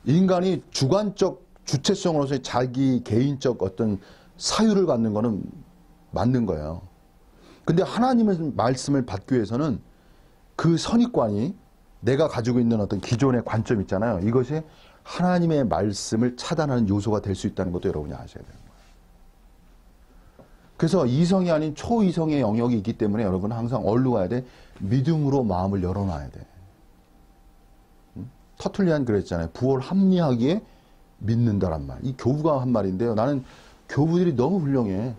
인간이 주관적 주체성으로서 자기 개인적 어떤 사유를 갖는 거는 맞는 거예요. 근데 하나님의 말씀을 받기 위해서는 그 선입관이 내가 가지고 있는 어떤 기존의 관점 있잖아요. 이것이 하나님의 말씀을 차단하는 요소가 될 수 있다는 것도 여러분이 아셔야 되는 거예요. 그래서 이성이 아닌 초이성의 영역이 있기 때문에 여러분은 항상 어디로 가야 돼? 믿음으로 마음을 열어놔야 돼. 터툴리안 그랬잖아요. 부활 합리하기에 믿는다란 말. 이 교부가 한 말인데요. 나는 교부들이 너무 훌륭해.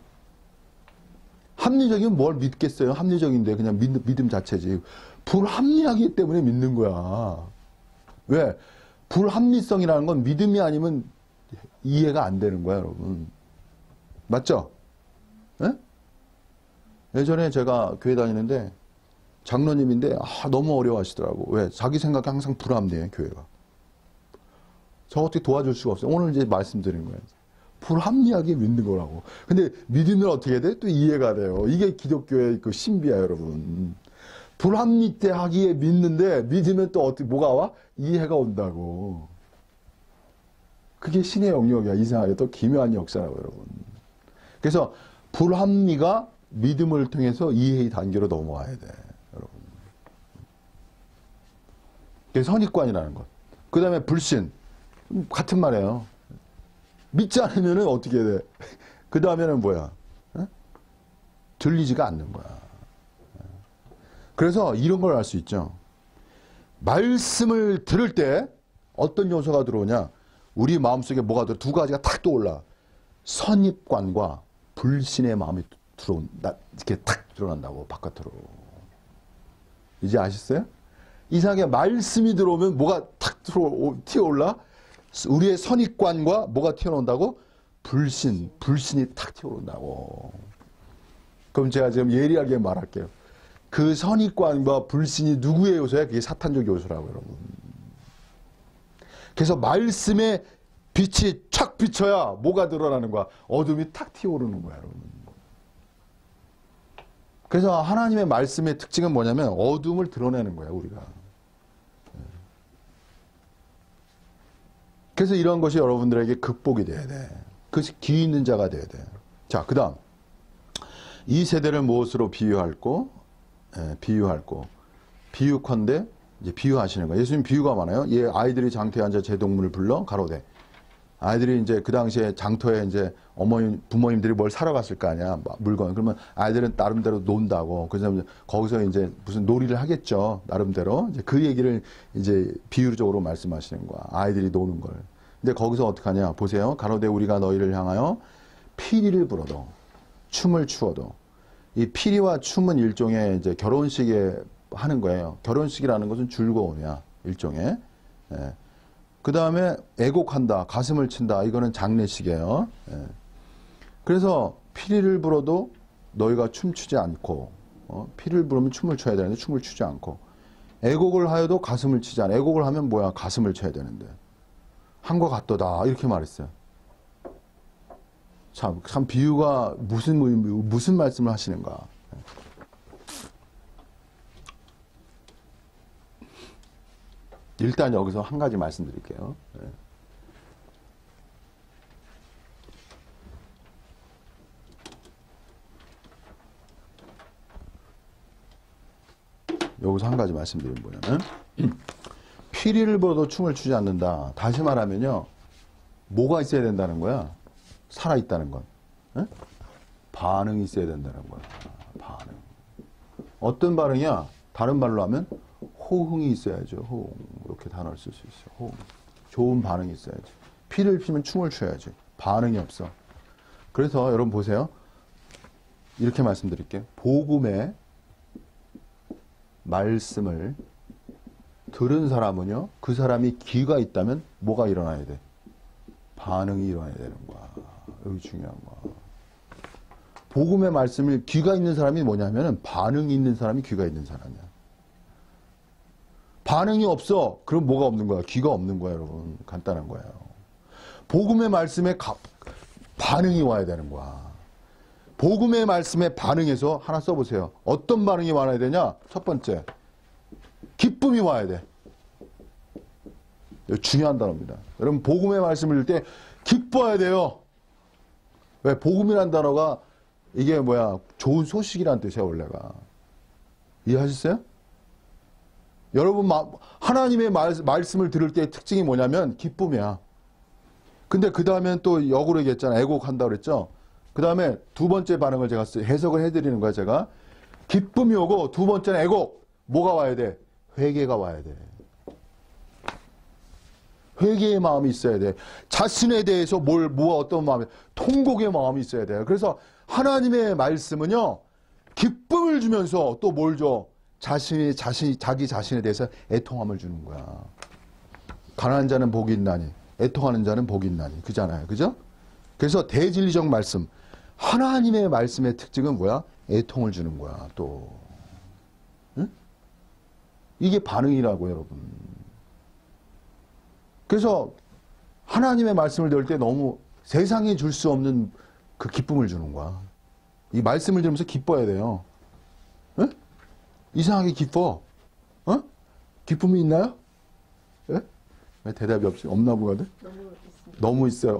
합리적이면 뭘 믿겠어요? 합리적인데 그냥 믿음 자체지. 불합리하기 때문에 믿는 거야. 왜? 불합리성이라는 건 믿음이 아니면 이해가 안 되는 거야, 여러분. 맞죠? 예? 예전에 제가 교회 다니는데 장로님인데 너무 어려워하시더라고. 왜? 자기 생각이 항상 불합리해, 교회가. 저 어떻게 도와줄 수가 없어요. 오늘 이제 말씀드린 거예요. 불합리하게 믿는 거라고. 근데 믿으면 어떻게 돼? 또 이해가 돼요. 이게 기독교의 그 신비야, 여러분. 불합리하기에 믿는데 믿으면 또 어떻게 뭐가 와? 이해가 온다고. 그게 신의 영역이야. 이상하게 또 기묘한 역사라고, 여러분. 그래서 불합리가 믿음을 통해서 이해의 단계로 넘어와야 돼, 여러분. 그게 선입관이라는 것. 그 다음에 불신. 같은 말이에요. 믿지 않으면 어떻게 돼? 그 다음에는 뭐야? 들리지가 않는 거야. 그래서 이런 걸 알 수 있죠. 말씀을 들을 때 어떤 요소가 들어오냐? 우리 마음속에 뭐가 들어? 두 가지가 탁 떠올라. 선입관과 불신의 마음이 이렇게 탁 드러난다고, 바깥으로. 이제 아셨어요? 이상하게 말씀이 들어오면 뭐가 탁 튀어올라? 우리의 선입관과 뭐가 튀어나온다고? 불신이 탁 튀어나온다고. 그럼 제가 지금 예리하게 말할게요. 그 선입관과 불신이 누구의 요소야? 그게 사탄적 요소라고, 여러분. 그래서 말씀에 빛이 촥 비쳐야 뭐가 드러나는 거야? 어둠이 탁 튀어오르는 거야, 여러분. 그래서 하나님의 말씀의 특징은 뭐냐면 어둠을 드러내는 거야, 우리가. 그래서 이런 것이 여러분들에게 극복이 돼야 돼. 그것이 귀 있는 자가 돼야 돼. 자, 그 다음. 이 세대를 무엇으로 비유할꼬? 비유컨대, 이제 비유하시는 거예요. 예수님 비유가 많아요. 예, 아이들이 장터에 앉아 제동물을 불러 가로되. 아이들이 이제 그 당시에 장터에 이제 부모님들이 뭘 사러 갔을 거 아니야. 물건. 그러면 아이들은 나름대로 논다고. 그래서 거기서 이제 무슨 놀이를 하겠죠. 나름대로. 이제 그 얘기를 이제 비유적으로 말씀하시는 거야. 아이들이 노는 걸. 근데 거기서 어떡하냐. 보세요. 가로되 우리가 너희를 향하여 피리를 불어도 춤을 추어도. 이 피리와 춤은 일종의 이제 결혼식에 하는 거예요. 결혼식이라는 것은 즐거움이야. 일종의. 예. 그 다음에 애곡한다, 가슴을 친다. 이거는 장례식이에요. 예. 그래서 피리를 불어도 너희가 춤추지 않고, 피리를 부르면 춤을 춰야 되는데 춤을 추지 않고, 애곡을 하여도 가슴을 치지 않아. 애곡을 하면 뭐야? 가슴을 쳐야 되는데. 한 것 같도다. 이렇게 말했어요. 참 비유가 무슨 말씀을 하시는가. 일단 여기서 한 가지 말씀드릴게요. 여기서 한 가지 말씀드리면 뭐냐면 피리를 불어도 춤을 추지 않는다. 다시 말하면요. 뭐가 있어야 된다는 거야? 살아있다는 건. 에? 반응이 있어야 된다는 거야. 반응. 어떤 반응이야? 다른 말로 하면 호응이 있어야죠. 호응. 이렇게 단어를 쓸 수 있어. 호응. 좋은 반응이 있어야지. 피를 피면 춤을 춰야지. 반응이 없어. 그래서 여러분 보세요. 이렇게 말씀드릴게요. 복음의 말씀을 들은 사람은요. 그 사람이 귀가 있다면 뭐가 일어나야 돼? 반응이 일어나야 되는 거야. 여기 중요한 거야. 복음의 말씀을 귀가 있는 사람이 뭐냐면은 반응이 있는 사람이 귀가 있는 사람이야. 반응이 없어. 그럼 뭐가 없는 거야? 귀가 없는 거야, 여러분. 간단한 거예요. 복음의 말씀에 반응이 와야 되는 거야. 복음의 말씀에 반응해서 하나 써보세요. 어떤 반응이 와야 되냐? 첫 번째, 기쁨이 와야 돼. 이거 중요한 단어입니다. 여러분 복음의 말씀을 들을 때 기뻐야 돼요. 왜? 복음이라는 단어가 이게 뭐야? 좋은 소식이란 뜻이야 원래가. 이해하셨어요? 여러분 하나님의 말씀을 들을 때의 특징이 뭐냐면 기쁨이야. 근데 그 다음엔 또 역으로 얘기했잖아. 애곡한다 그랬죠? 그 다음에 두 번째 반응을 제가 해석을 해드리는 거야 제가. 기쁨이 오고 두 번째는 애곡. 뭐가 와야 돼? 회개가 와야 돼. 회개의 마음이 있어야 돼. 자신에 대해서 어떤 마음이, 통곡의 마음이 있어야 돼. 그래서 하나님의 말씀은요, 기쁨을 주면서 또 뭘 줘? 자기 자신에 대해서 애통함을 주는 거야. 가난한 자는 복이 있나니, 애통하는 자는 복이 있나니. 그잖아요. 그죠? 그래서 대진리적 말씀. 하나님의 말씀의 특징은 뭐야? 애통을 주는 거야, 또. 응? 이게 반응이라고, 여러분. 그래서 하나님의 말씀을 들을 때 너무 세상에 줄 수 없는 그 기쁨을 주는 거야. 이 말씀을 들으면서 기뻐야 돼요. 에? 이상하게 기뻐. 어? 기쁨이 있나요? 에? 왜 대답이 없지? 없나 보거든? 너무 있습니다. 너무 있어요.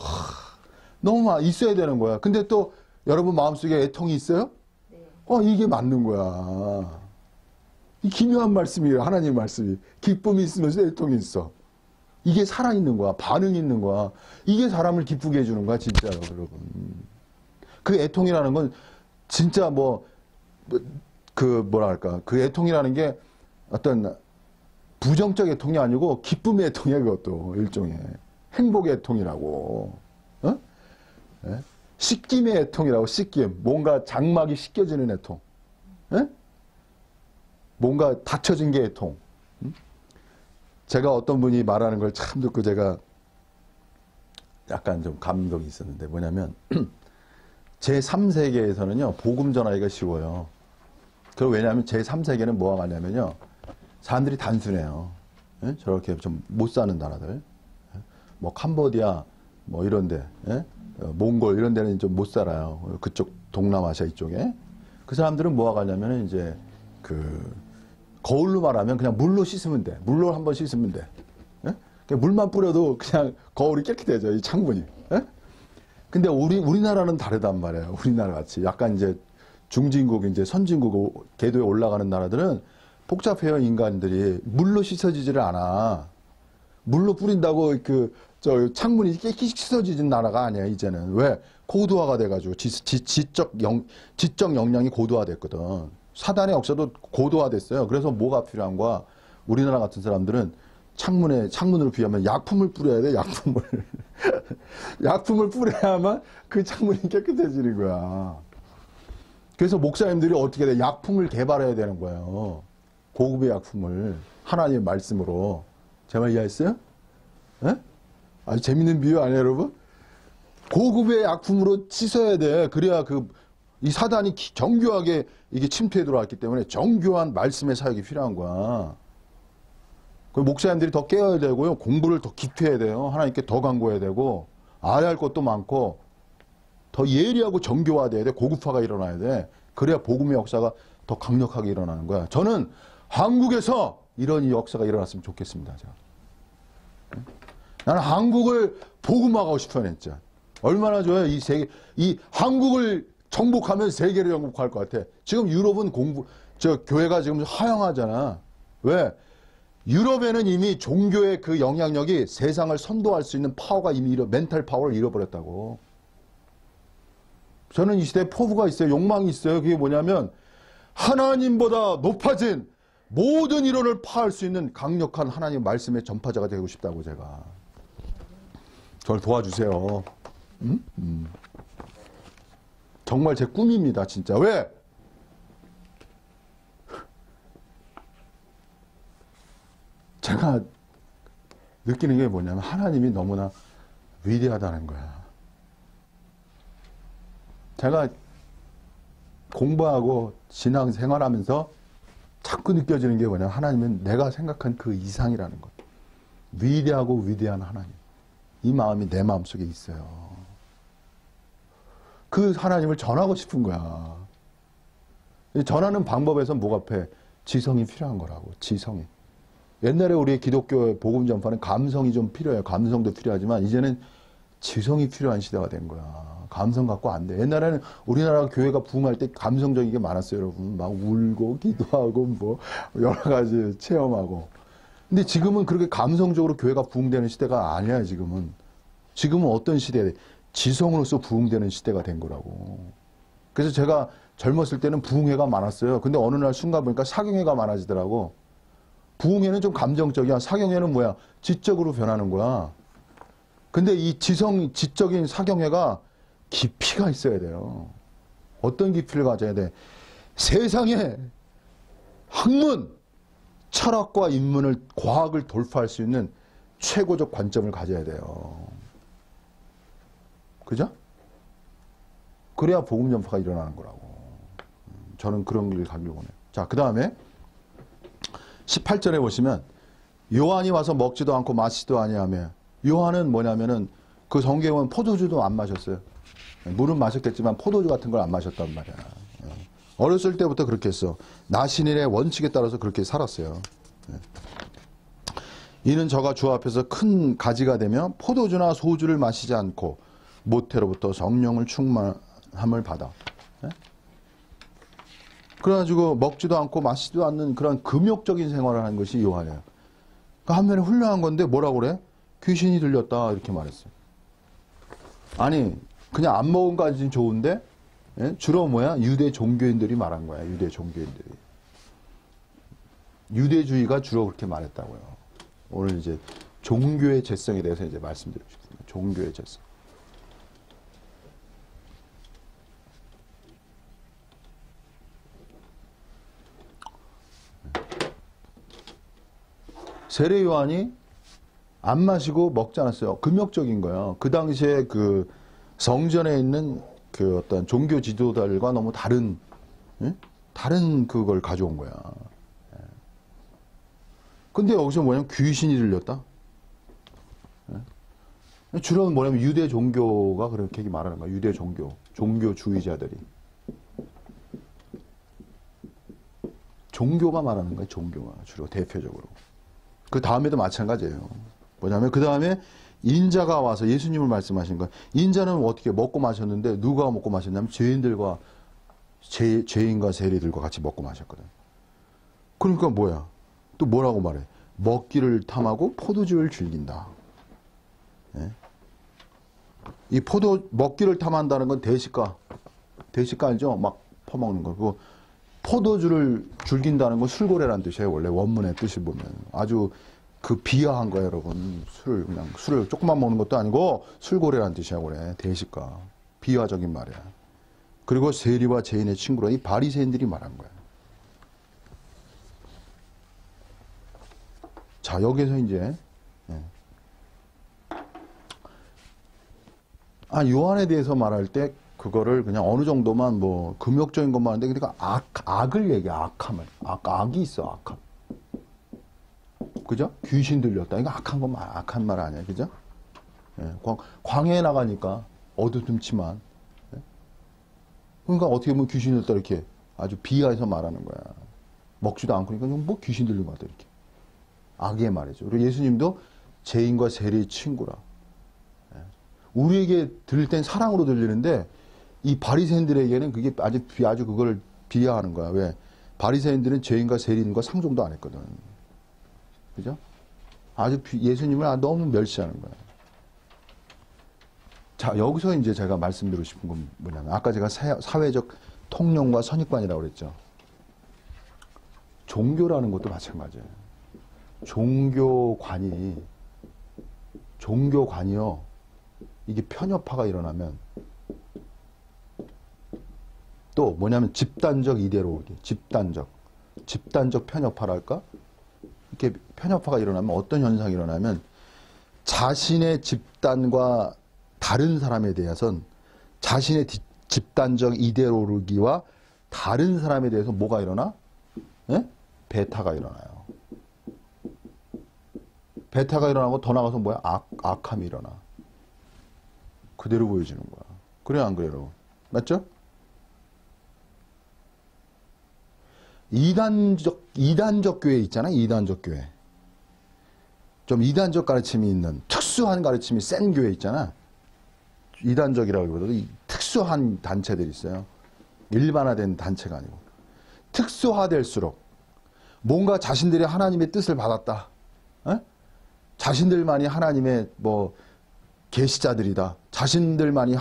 너무 있어야 되는 거야. 근데 또 여러분 마음속에 애통이 있어요? 네. 이게 맞는 거야. 이 기묘한 말씀이에요. 하나님 말씀이. 기쁨이 있으면서 애통이 있어. 이게 살아있는 거야. 반응이 있는 거야. 이게 사람을 기쁘게 해주는 거야. 진짜로 여러분. 그 애통이라는 건 진짜 뭐랄까. 그 애통이라는 게 어떤 부정적 애통이 아니고 기쁨의 애통이야. 그것도 일종의. 행복의 애통이라고. 어? 예? 씻김의 애통이라고. 씻김. 뭔가 장막이 씻겨지는 애통. 예? 뭔가 닫혀진 게 애통. 제가 어떤 분이 말하는 걸 참 듣고 제가 약간 좀 감동이 있었는데 뭐냐면 제3세계에서는요 복음 전하기가 쉬워요. 그리고 왜냐하면 제3세계는 뭐가 가냐면요 사람들이 단순해요. 예? 저렇게 좀 못 사는 나라들 뭐 캄보디아 뭐 이런데 예? 몽골 이런 데는 좀 못 살아요. 그쪽 동남아시아 이쪽에 그 사람들은 뭐가 가냐면 이제 거울로 말하면 그냥 물로 씻으면 돼. 물로 한번 씻으면 돼. 예? 물만 뿌려도 그냥 거울이 깨끗해져. 이 창문이. 예? 근데 우리나라는 다르단 말이에요. 우리나라 같이. 약간 이제 중진국, 이제 선진국 궤도에 올라가는 나라들은 복잡해요. 인간들이. 물로 씻어지지를 않아. 물로 뿌린다고 저 창문이 깨끗이 씻어지는 나라가 아니야, 이제는. 왜? 고도화가 돼가지고. 지적 역량이 고도화됐거든. 사단의 역사도 고도화됐어요. 그래서 뭐가 필요한 거야? 우리나라 같은 사람들은 창문으로 비하면 약품을 뿌려야 돼, 약품을. 약품을 뿌려야만 그 창문이 깨끗해지는 거야. 그래서 목사님들이 어떻게 돼? 약품을 개발해야 되는 거예요. 고급의 약품을. 하나님의 말씀으로. 제 말 이해했어요? 예? 아주 재밌는 비유 아니에요, 여러분? 고급의 약품으로 씻어야 돼. 그래야 이 사단이 정교하게 이게 침투해 들어왔기 때문에 정교한 말씀의 사역이 필요한 거야. 그 목사님들이 더 깨어야 되고요. 공부를 더 깊이 해야 돼요. 하나님께 더 간구해야 되고 알아야 할 것도 많고 더 예리하고 정교화돼야 돼. 고급화가 일어나야 돼. 그래야 복음의 역사가 더 강력하게 일어나는 거야. 저는 한국에서 이런 역사가 일어났으면 좋겠습니다. 제가. 나는 한국을 복음화하고 싶어요. 진짜. 얼마나 좋아요. 이 한국을 정복하면 세계를 정복할 것 같아. 지금 유럽은 교회가 지금 하향하잖아. 왜? 유럽에는 이미 종교의 그 영향력이 세상을 선도할 수 있는 파워가 이미 멘탈 파워를 잃어버렸다고. 저는 이 시대에 포부가 있어요. 욕망이 있어요. 그게 뭐냐면 하나님보다 높아진 모든 이론을 파할 수 있는 강력한 하나님 말씀의 전파자가 되고 싶다고 제가. 저를 도와주세요. 정말 제 꿈입니다. 진짜. 왜? 제가 느끼는 게 뭐냐면 하나님이 너무나 위대하다는 거야. 제가 공부하고 신앙생활하면서 자꾸 느껴지는 게 뭐냐면 하나님은 내가 생각한 그 이상이라는 것. 위대하고 위대한 하나님. 이 마음이 내 마음속에 있어요. 그 하나님을 전하고 싶은 거야. 전하는 방법에서 뭐가 필요해? 지성이 필요한 거라고. 지성이. 옛날에 우리 기독교의 복음 전파는 감성이 좀 필요해요. 감성도 필요하지만 이제는 지성이 필요한 시대가 된 거야. 감성 갖고 안 돼. 옛날에는 우리나라 교회가 부흥할 때 감성적인 게 많았어요, 여러분. 막 울고 기도하고 뭐 여러 가지 체험하고. 근데 지금은 그렇게 감성적으로 교회가 부흥되는 시대가 아니야, 지금은. 지금은 어떤 시대에 지성으로서 부흥되는 시대가 된 거라고. 그래서 제가 젊었을 때는 부흥회가 많았어요. 근데 어느 날 순간 보니까 사경회가 많아지더라고. 부흥회는 좀 감정적이야. 사경회는 뭐야? 지적으로 변하는 거야. 근데 이 지적인 사경회가 깊이가 있어야 돼요. 어떤 깊이를 가져야 돼? 세상에 학문, 철학과 인문을, 과학을 돌파할 수 있는 최고적 관점을 가져야 돼요. 그죠? 그래야 복음 전파가 일어나는 거라고. 저는 그런 길 가길 원해요. 자, 그 다음에 18절에 보시면 요한이 와서 먹지도 않고 마시지도 아니하며 요한은 뭐냐면은 그 성경은 포도주도 안 마셨어요. 물은 마셨겠지만 포도주 같은 걸 안 마셨단 말이야. 어렸을 때부터 그렇게 했어. 나신일의 원칙에 따라서 그렇게 살았어요. 이는 저가 주 앞에서 큰 가지가 되며 포도주나 소주를 마시지 않고 모태로부터 성령을 충만함을 받아. 그래가지고 먹지도 않고 마시지도 않는 그런 금욕적인 생활을 하는 것이 요한이에요. 그러니까 한면에 훌륭한 건데 뭐라고 그래? 귀신이 들렸다 이렇게 말했어요. 아니 그냥 안 먹은 까지는 좋은데 주로 뭐야? 유대 종교인들이 말한 거야. 유대 종교인들이. 유대주의가 주로 그렇게 말했다고요. 오늘 이제 종교의 죄성에 대해서 이제 말씀드리고 싶습니다. 종교의 죄성. 세례 요한이 안 마시고 먹지 않았어요. 금욕적인 거예요. 그 당시에 그 성전에 있는 그 어떤 종교 지도자들과 너무 다른 그걸 가져온 거야. 근데 여기서 뭐냐면 귀신이 들렸다. 주로 뭐냐면 유대 종교가 그렇게 말하는 거야. 유대 종교주의자들이. 종교가 말하는 거야. 종교가 주로 대표적으로. 그 다음에도 마찬가지예요. 뭐냐면 그 다음에 인자가 와서 예수님을 말씀하신 거야. 인자는 어떻게 먹고 마셨는데 누가 먹고 마셨냐면 죄인과 세리들과 같이 먹고 마셨거든. 그러니까 뭐야? 또 뭐라고 말해? 먹기를 탐하고 포도주를 즐긴다. 이 먹기를 탐한다는 건 대식가 알죠? 막 퍼먹는 거. 그리고 포도주를 즐긴다는 건 술고래라는 뜻이에요. 원래 원문의 뜻을 보면. 아주 그 비하한 거예요, 여러분. 술을 조금만 먹는 것도 아니고 술고래라는 뜻이야, 원래. 대식가. 비하적인 말이야. 그리고 세리와 죄인의 친구라 이 바리새인들이 말한 거야. 자, 여기서 이제 요한에 대해서 말할 때 그거를 그냥 어느 정도만 뭐 금욕적인 것만 하는데 그러니까 악을 얘기해. 악이 있어. 악함. 그죠? 귀신 들렸다. 이거 악한 말 아니야. 그죠? 광야에 나가니까 어두tum치만. 그러니까 어떻게 보면 귀신 들렸다 이렇게 아주 비하해서 말하는 거야. 먹지도 않고 그러니까 뭐 귀신 들린 것 같아 이렇게. 악의 말이죠. 그리고 예수님도 죄인과 세리의 친구라. 우리에게 들릴 땐 사랑으로 들리는데 이 바리새인들에게는 그게 아주 그걸 비하하는 거야. 왜? 바리새인들은 죄인과 세리인과 상종도 안 했거든. 그죠? 예수님을 너무 멸시하는 거야. 자, 여기서 이제 제가 말씀드리고 싶은 건 뭐냐면 아까 제가 사회적 통념과 선입관이라고 그랬죠. 종교라는 것도 마찬가지예요. 종교관이요. 이게 편협화가 일어나면 또 뭐냐면 집단적 이데올로기, 집단적 편협화랄까? 이렇게 편협화가 일어나면 어떤 현상이 일어나면 자신의 집단과 다른 사람에 대해서는 자신의 집단적 이데올로기와 다른 사람에 대해서 뭐가 일어나? 배타가 일어나요. 배타가 일어나고 더 나가서 뭐야? 악함이 일어나. 그대로 보여지는 거야. 그래요, 안 그래요, 여러분? 맞죠? 이단적 교회 있잖아, 이단적 교회. 좀 이단적 가르침이 있는, 특수한 가르침이 센 교회 있잖아. 이단적이라고 하기보다도 특수한 단체들이 있어요. 일반화된 단체가 아니고. 특수화될수록 뭔가 자신들이 하나님의 뜻을 받았다. 자신들만이 하나님의 계시자들이다. 자신들만이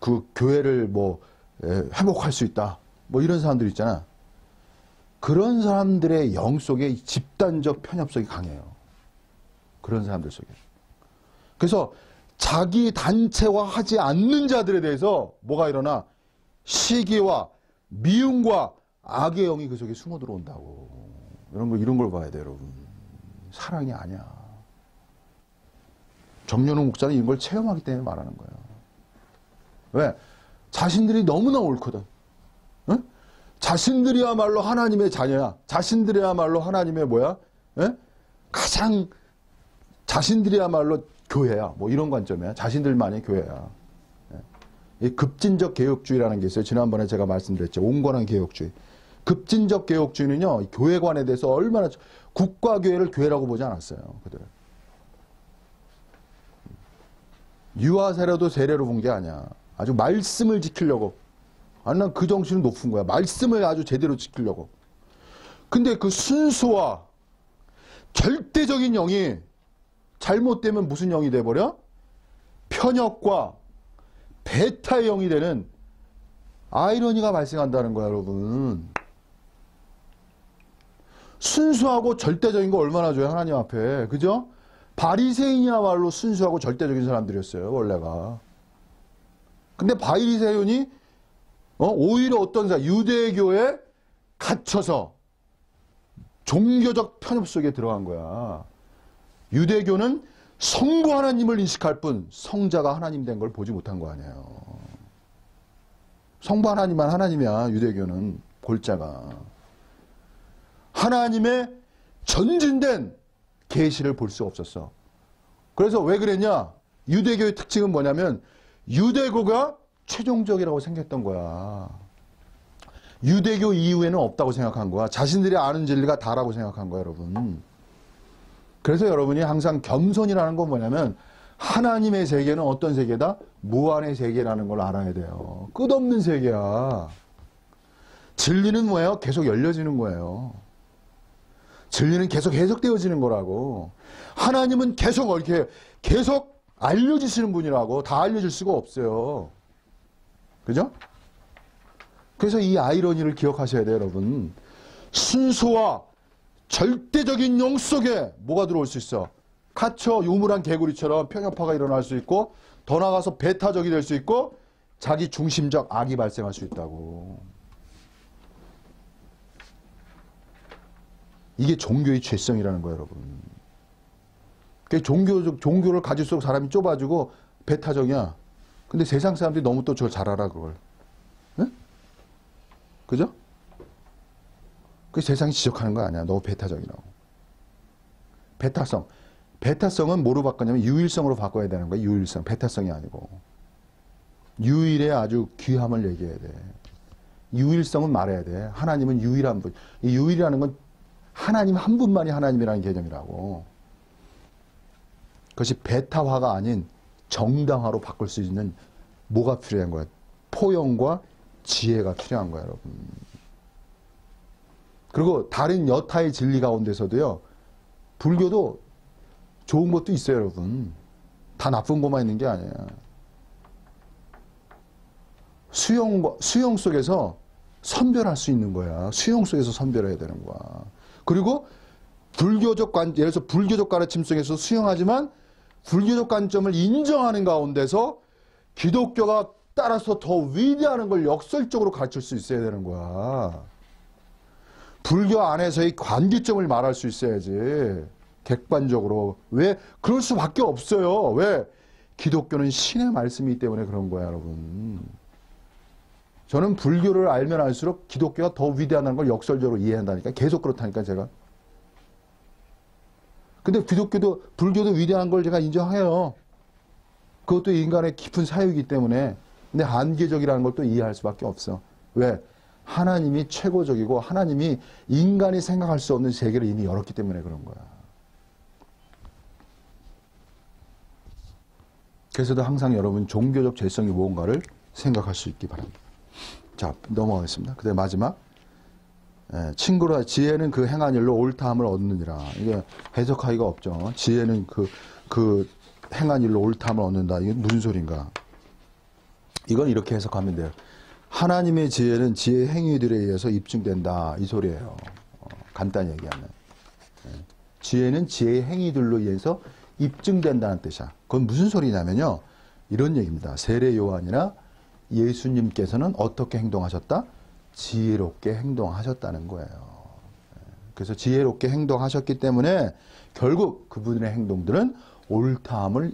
그 교회를 회복할 수 있다. 이런 사람들 있잖아. 그런 사람들의 영 속에 집단적 편협성이 강해요. 그런 사람들 속에. 그래서 자기 단체화하지 않는 자들에 대해서 뭐가 일어나? 시기와 미움과 악의 영이 그 속에 숨어 들어온다고. 이런 걸 봐야 돼요, 여러분. 사랑이 아니야. 정연욱 목사는 이런 걸 체험하기 때문에 말하는 거예요. 왜? 자신들이 너무나 옳거든. 응? 자신들이야말로 하나님의 자녀야. 자신들이야말로 하나님의 가장 자신들이야말로 교회야. 뭐 이런 관점이야. 자신들만의 교회야. 이 급진적 개혁주의라는 게 있어요. 지난번에 제가 말씀드렸죠. 온건한 개혁주의. 급진적 개혁주의는요, 교회관에 대해서 얼마나, 국가교회를 교회라고 보지 않았어요. 그들. 유아세례도 세례로 본 게 아니야. 아주 말씀을 지키려고. 아니, 난 그 정신은 높은 거야. 말씀을 아주 제대로 지키려고. 근데 그 순수와 절대적인 영이 잘못되면 무슨 영이 돼버려? 편협과 베타의 영이 되는 아이러니가 발생한다는 거야, 여러분. 순수하고 절대적인 거 얼마나 줘요, 하나님 앞에. 그죠? 바리새인이야말로 순수하고 절대적인 사람들이었어요, 원래가. 근데 바리새인이 오히려 어떤 사람, 유대교에 갇혀서 종교적 편협 속에 들어간 거야. 유대교는 성부 하나님을 인식할 뿐 성자가 하나님 된 걸 보지 못한 거 아니에요. 성부 하나님만 하나님이야, 유대교는. 골자가. 하나님의 전진된 계시를 볼 수 없었어. 그래서 왜 그랬냐? 유대교의 특징은 뭐냐면 유대교가 최종적이라고 생각했던 거야. 유대교 이후에는 없다고 생각한 거야. 자신들이 아는 진리가 다라고 생각한 거야, 여러분. 그래서 여러분이 항상 겸손이라는 건 뭐냐면 하나님의 세계는 어떤 세계다? 무한의 세계라는 걸 알아야 돼요. 끝없는 세계야. 진리는 뭐예요? 계속 열려지는 거예요. 진리는 계속 해석되어지는 거라고. 하나님은 계속 이렇게 계속 알려주시는 분이라고. 다 알려줄 수가 없어요. 그죠? 그래서 이 아이러니를 기억하셔야 돼요, 여러분. 순수와 절대적인 영 속에 뭐가 들어올 수 있어? 갇혀 유물한 개구리처럼 편협화가 일어날 수 있고, 더 나아가서 배타적이 될 수 있고, 자기 중심적 악이 발생할 수 있다고. 이게 종교의 죄성이라는 거예요, 여러분. 종교를 가질수록 사람이 좁아지고 배타적이야. 근데 세상 사람들이 너무 또 저걸 잘 알아, 그걸. 응? 그죠? 그 세상이 지적하는 거 아니야. 너무 배타적이라고. 배타성. 배타성은 뭐로 바꾸냐면 유일성으로 바꿔야 되는 거야. 유일성. 배타성이 아니고. 유일의 아주 귀함을 얘기해야 돼. 유일성은 말해야 돼. 하나님은 유일한 분. 이 유일이라는 건 하나님 한 분만이 하나님이라는 개념이라고. 그것이 배타화가 아닌 정당화로 바꿀 수 있는 뭐가 필요한 거야? 포용과 지혜가 필요한 거야, 여러분. 그리고 다른 여타의 진리 가운데서도요, 불교도 좋은 것도 있어요, 여러분. 다 나쁜 것만 있는 게 아니에요. 수용 속에서 선별할 수 있는 거야. 수용 속에서 선별해야 되는 거야. 그리고 예를 들어서 불교적 가르침 속에서 수용하지만 불교적 관점을 인정하는 가운데서 기독교가 따라서 더 위대한 걸 역설적으로 가르칠 수 있어야 되는 거야. 불교 안에서의 관계점을 말할 수 있어야지. 객관적으로. 왜? 그럴 수밖에 없어요. 왜? 기독교는 신의 말씀이기 때문에 그런 거야, 여러분. 저는 불교를 알면 알수록 기독교가 더 위대하다는 걸 역설적으로 이해한다니까. 계속 그렇다니까, 제가. 근데 불교도 위대한 걸 제가 인정해요. 그것도 인간의 깊은 사유이기 때문에. 근데 한계적이라는 걸 또 이해할 수밖에 없어. 왜? 하나님이 최고적이고 하나님이 인간이 생각할 수 없는 세계를 이미 열었기 때문에 그런 거야. 그래서도 항상 여러분 종교적 죄성이 무언가를 생각할 수 있기 바랍니다. 자, 넘어가겠습니다. 그다음 마지막. 친구라 지혜는 그 행한 일로 옳다함을 얻느니라. 이게 해석하기가 없죠. 지혜는 그 행한 일로 옳다함을 얻는다. 이게 무슨 소린가? 이건 이렇게 해석하면 돼요. 하나님의 지혜는 지혜의 행위들에 의해서 입증된다. 이 소리예요. 간단히 얘기하면. 지혜는 지혜의 행위들로 인해서 입증된다는 뜻이야. 그건 무슨 소리냐면요. 이런 얘기입니다. 세례 요한이나 예수님께서는 어떻게 행동하셨다? 지혜롭게 행동하셨다는 거예요. 그래서 지혜롭게 행동하셨기 때문에 결국 그분의 행동들은 옳다함으로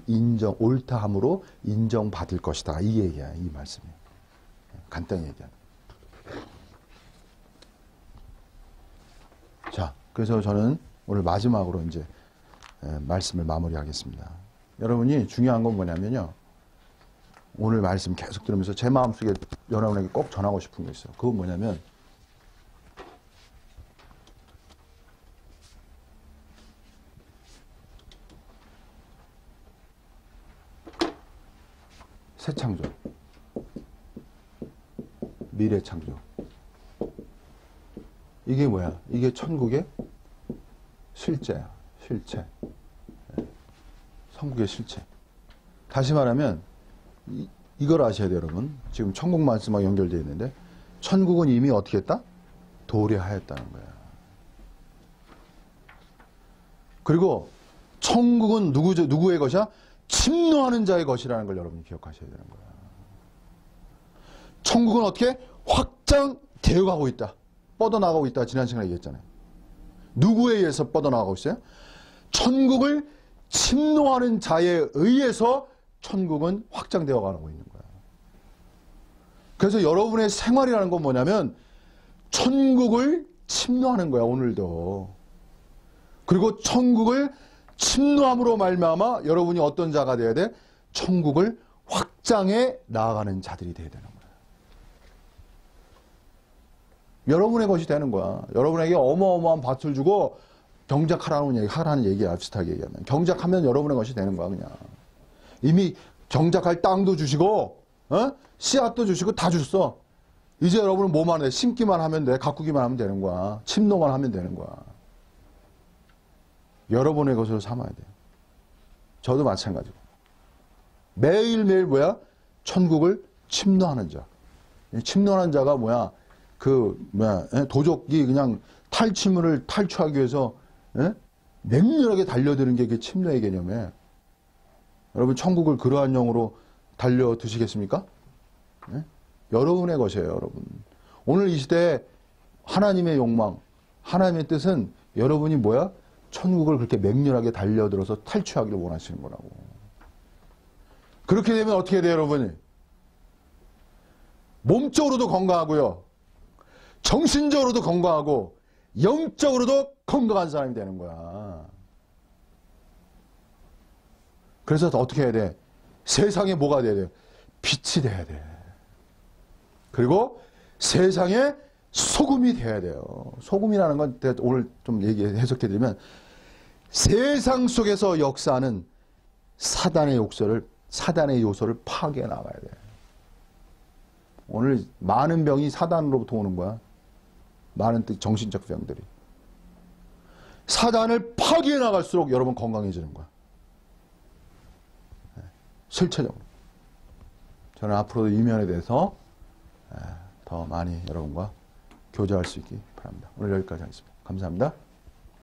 인정받을 것이다. 이 얘기야, 이 말씀이. 간단히 얘기하면. 자, 그래서 저는 오늘 마지막으로 이제 말씀을 마무리하겠습니다. 여러분이 중요한 건 뭐냐면요. 오늘 말씀 계속 들으면서 제 마음속에 여러분에게 꼭 전하고 싶은 게 있어요. 그건 뭐냐면 새 창조, 미래 창조. 이게 뭐야? 이게 천국의 실제야. 실체. 천국의 실체. 다시 말하면 이걸 아셔야 돼요, 여러분. 지금 천국 말씀하고 연결되어 있는데 천국은 이미 어떻게 했다? 도래하였다는 거야. 그리고 천국은 누구의 것이야? 침노하는 자의 것이라는 걸 여러분이 기억하셔야 되는 거야. 천국은 어떻게? 확장되어 가고 있다. 뻗어나가고 있다. 지난 시간에 얘기했잖아요. 누구에 의해서 뻗어나가고 있어요? 천국을 침노하는 자에 의해서 천국은 확장되어 가고 있는 거야. 그래서 여러분의 생활이라는 건 뭐냐면 천국을 침노하는 거야, 오늘도. 그리고 천국을 침노함으로 말미암아 여러분이 어떤 자가 돼야 돼? 천국을 확장해 나아가는 자들이 돼야 되는 거야. 여러분의 것이 되는 거야. 여러분에게 어마어마한 밭을 주고 경작하라는 얘기야. 비슷하게 얘기하면. 경작하면 여러분의 것이 되는 거야, 그냥. 이미 경작할 땅도 주시고, 씨앗도 주시고 다 줬어. 이제 여러분은 뭐만 해? 심기만 하면 돼. 가꾸기만 하면 되는 거야. 침노만 하면 되는 거야. 여러분의 것으로 삼아야 돼요. 저도 마찬가지고. 매일매일 뭐야? 천국을 침노하는 자. 침노하는 자가 뭐야? 도적이 그냥 탈취물을 탈취하기 위해서 맹렬하게 달려드는 게 그 침노의 개념이에요. 여러분 천국을 그러한 영으로 달려드시겠습니까? 여러분의 것이에요, 여러분. 오늘 이 시대에 하나님의 욕망, 하나님의 뜻은 여러분이 뭐야? 천국을 그렇게 맹렬하게 달려들어서 탈취하기를 원하시는 거라고. 그렇게 되면 어떻게 돼요, 여러분이? 몸적으로도 건강하고요. 정신적으로도 건강하고 영적으로도 건강한 사람이 되는 거야. 그래서 어떻게 해야 돼? 세상에 뭐가 돼야 돼? 빛이 돼야 돼. 그리고 세상에 소금이 돼야 돼요. 소금이라는 건 오늘 좀 해석해드리면 세상 속에서 역사하는 사단의 요소를 파괴해 나가야 돼. 오늘 많은 병이 사단으로부터 오는 거야. 많은 정신적 병들이. 사단을 파괴해 나갈수록 여러분 건강해지는 거야. 실체적으로. 저는 앞으로도 이 면에 대해서 더 많이 여러분과 교제할 수 있기 바랍니다. 오늘 여기까지 하겠습니다. 감사합니다.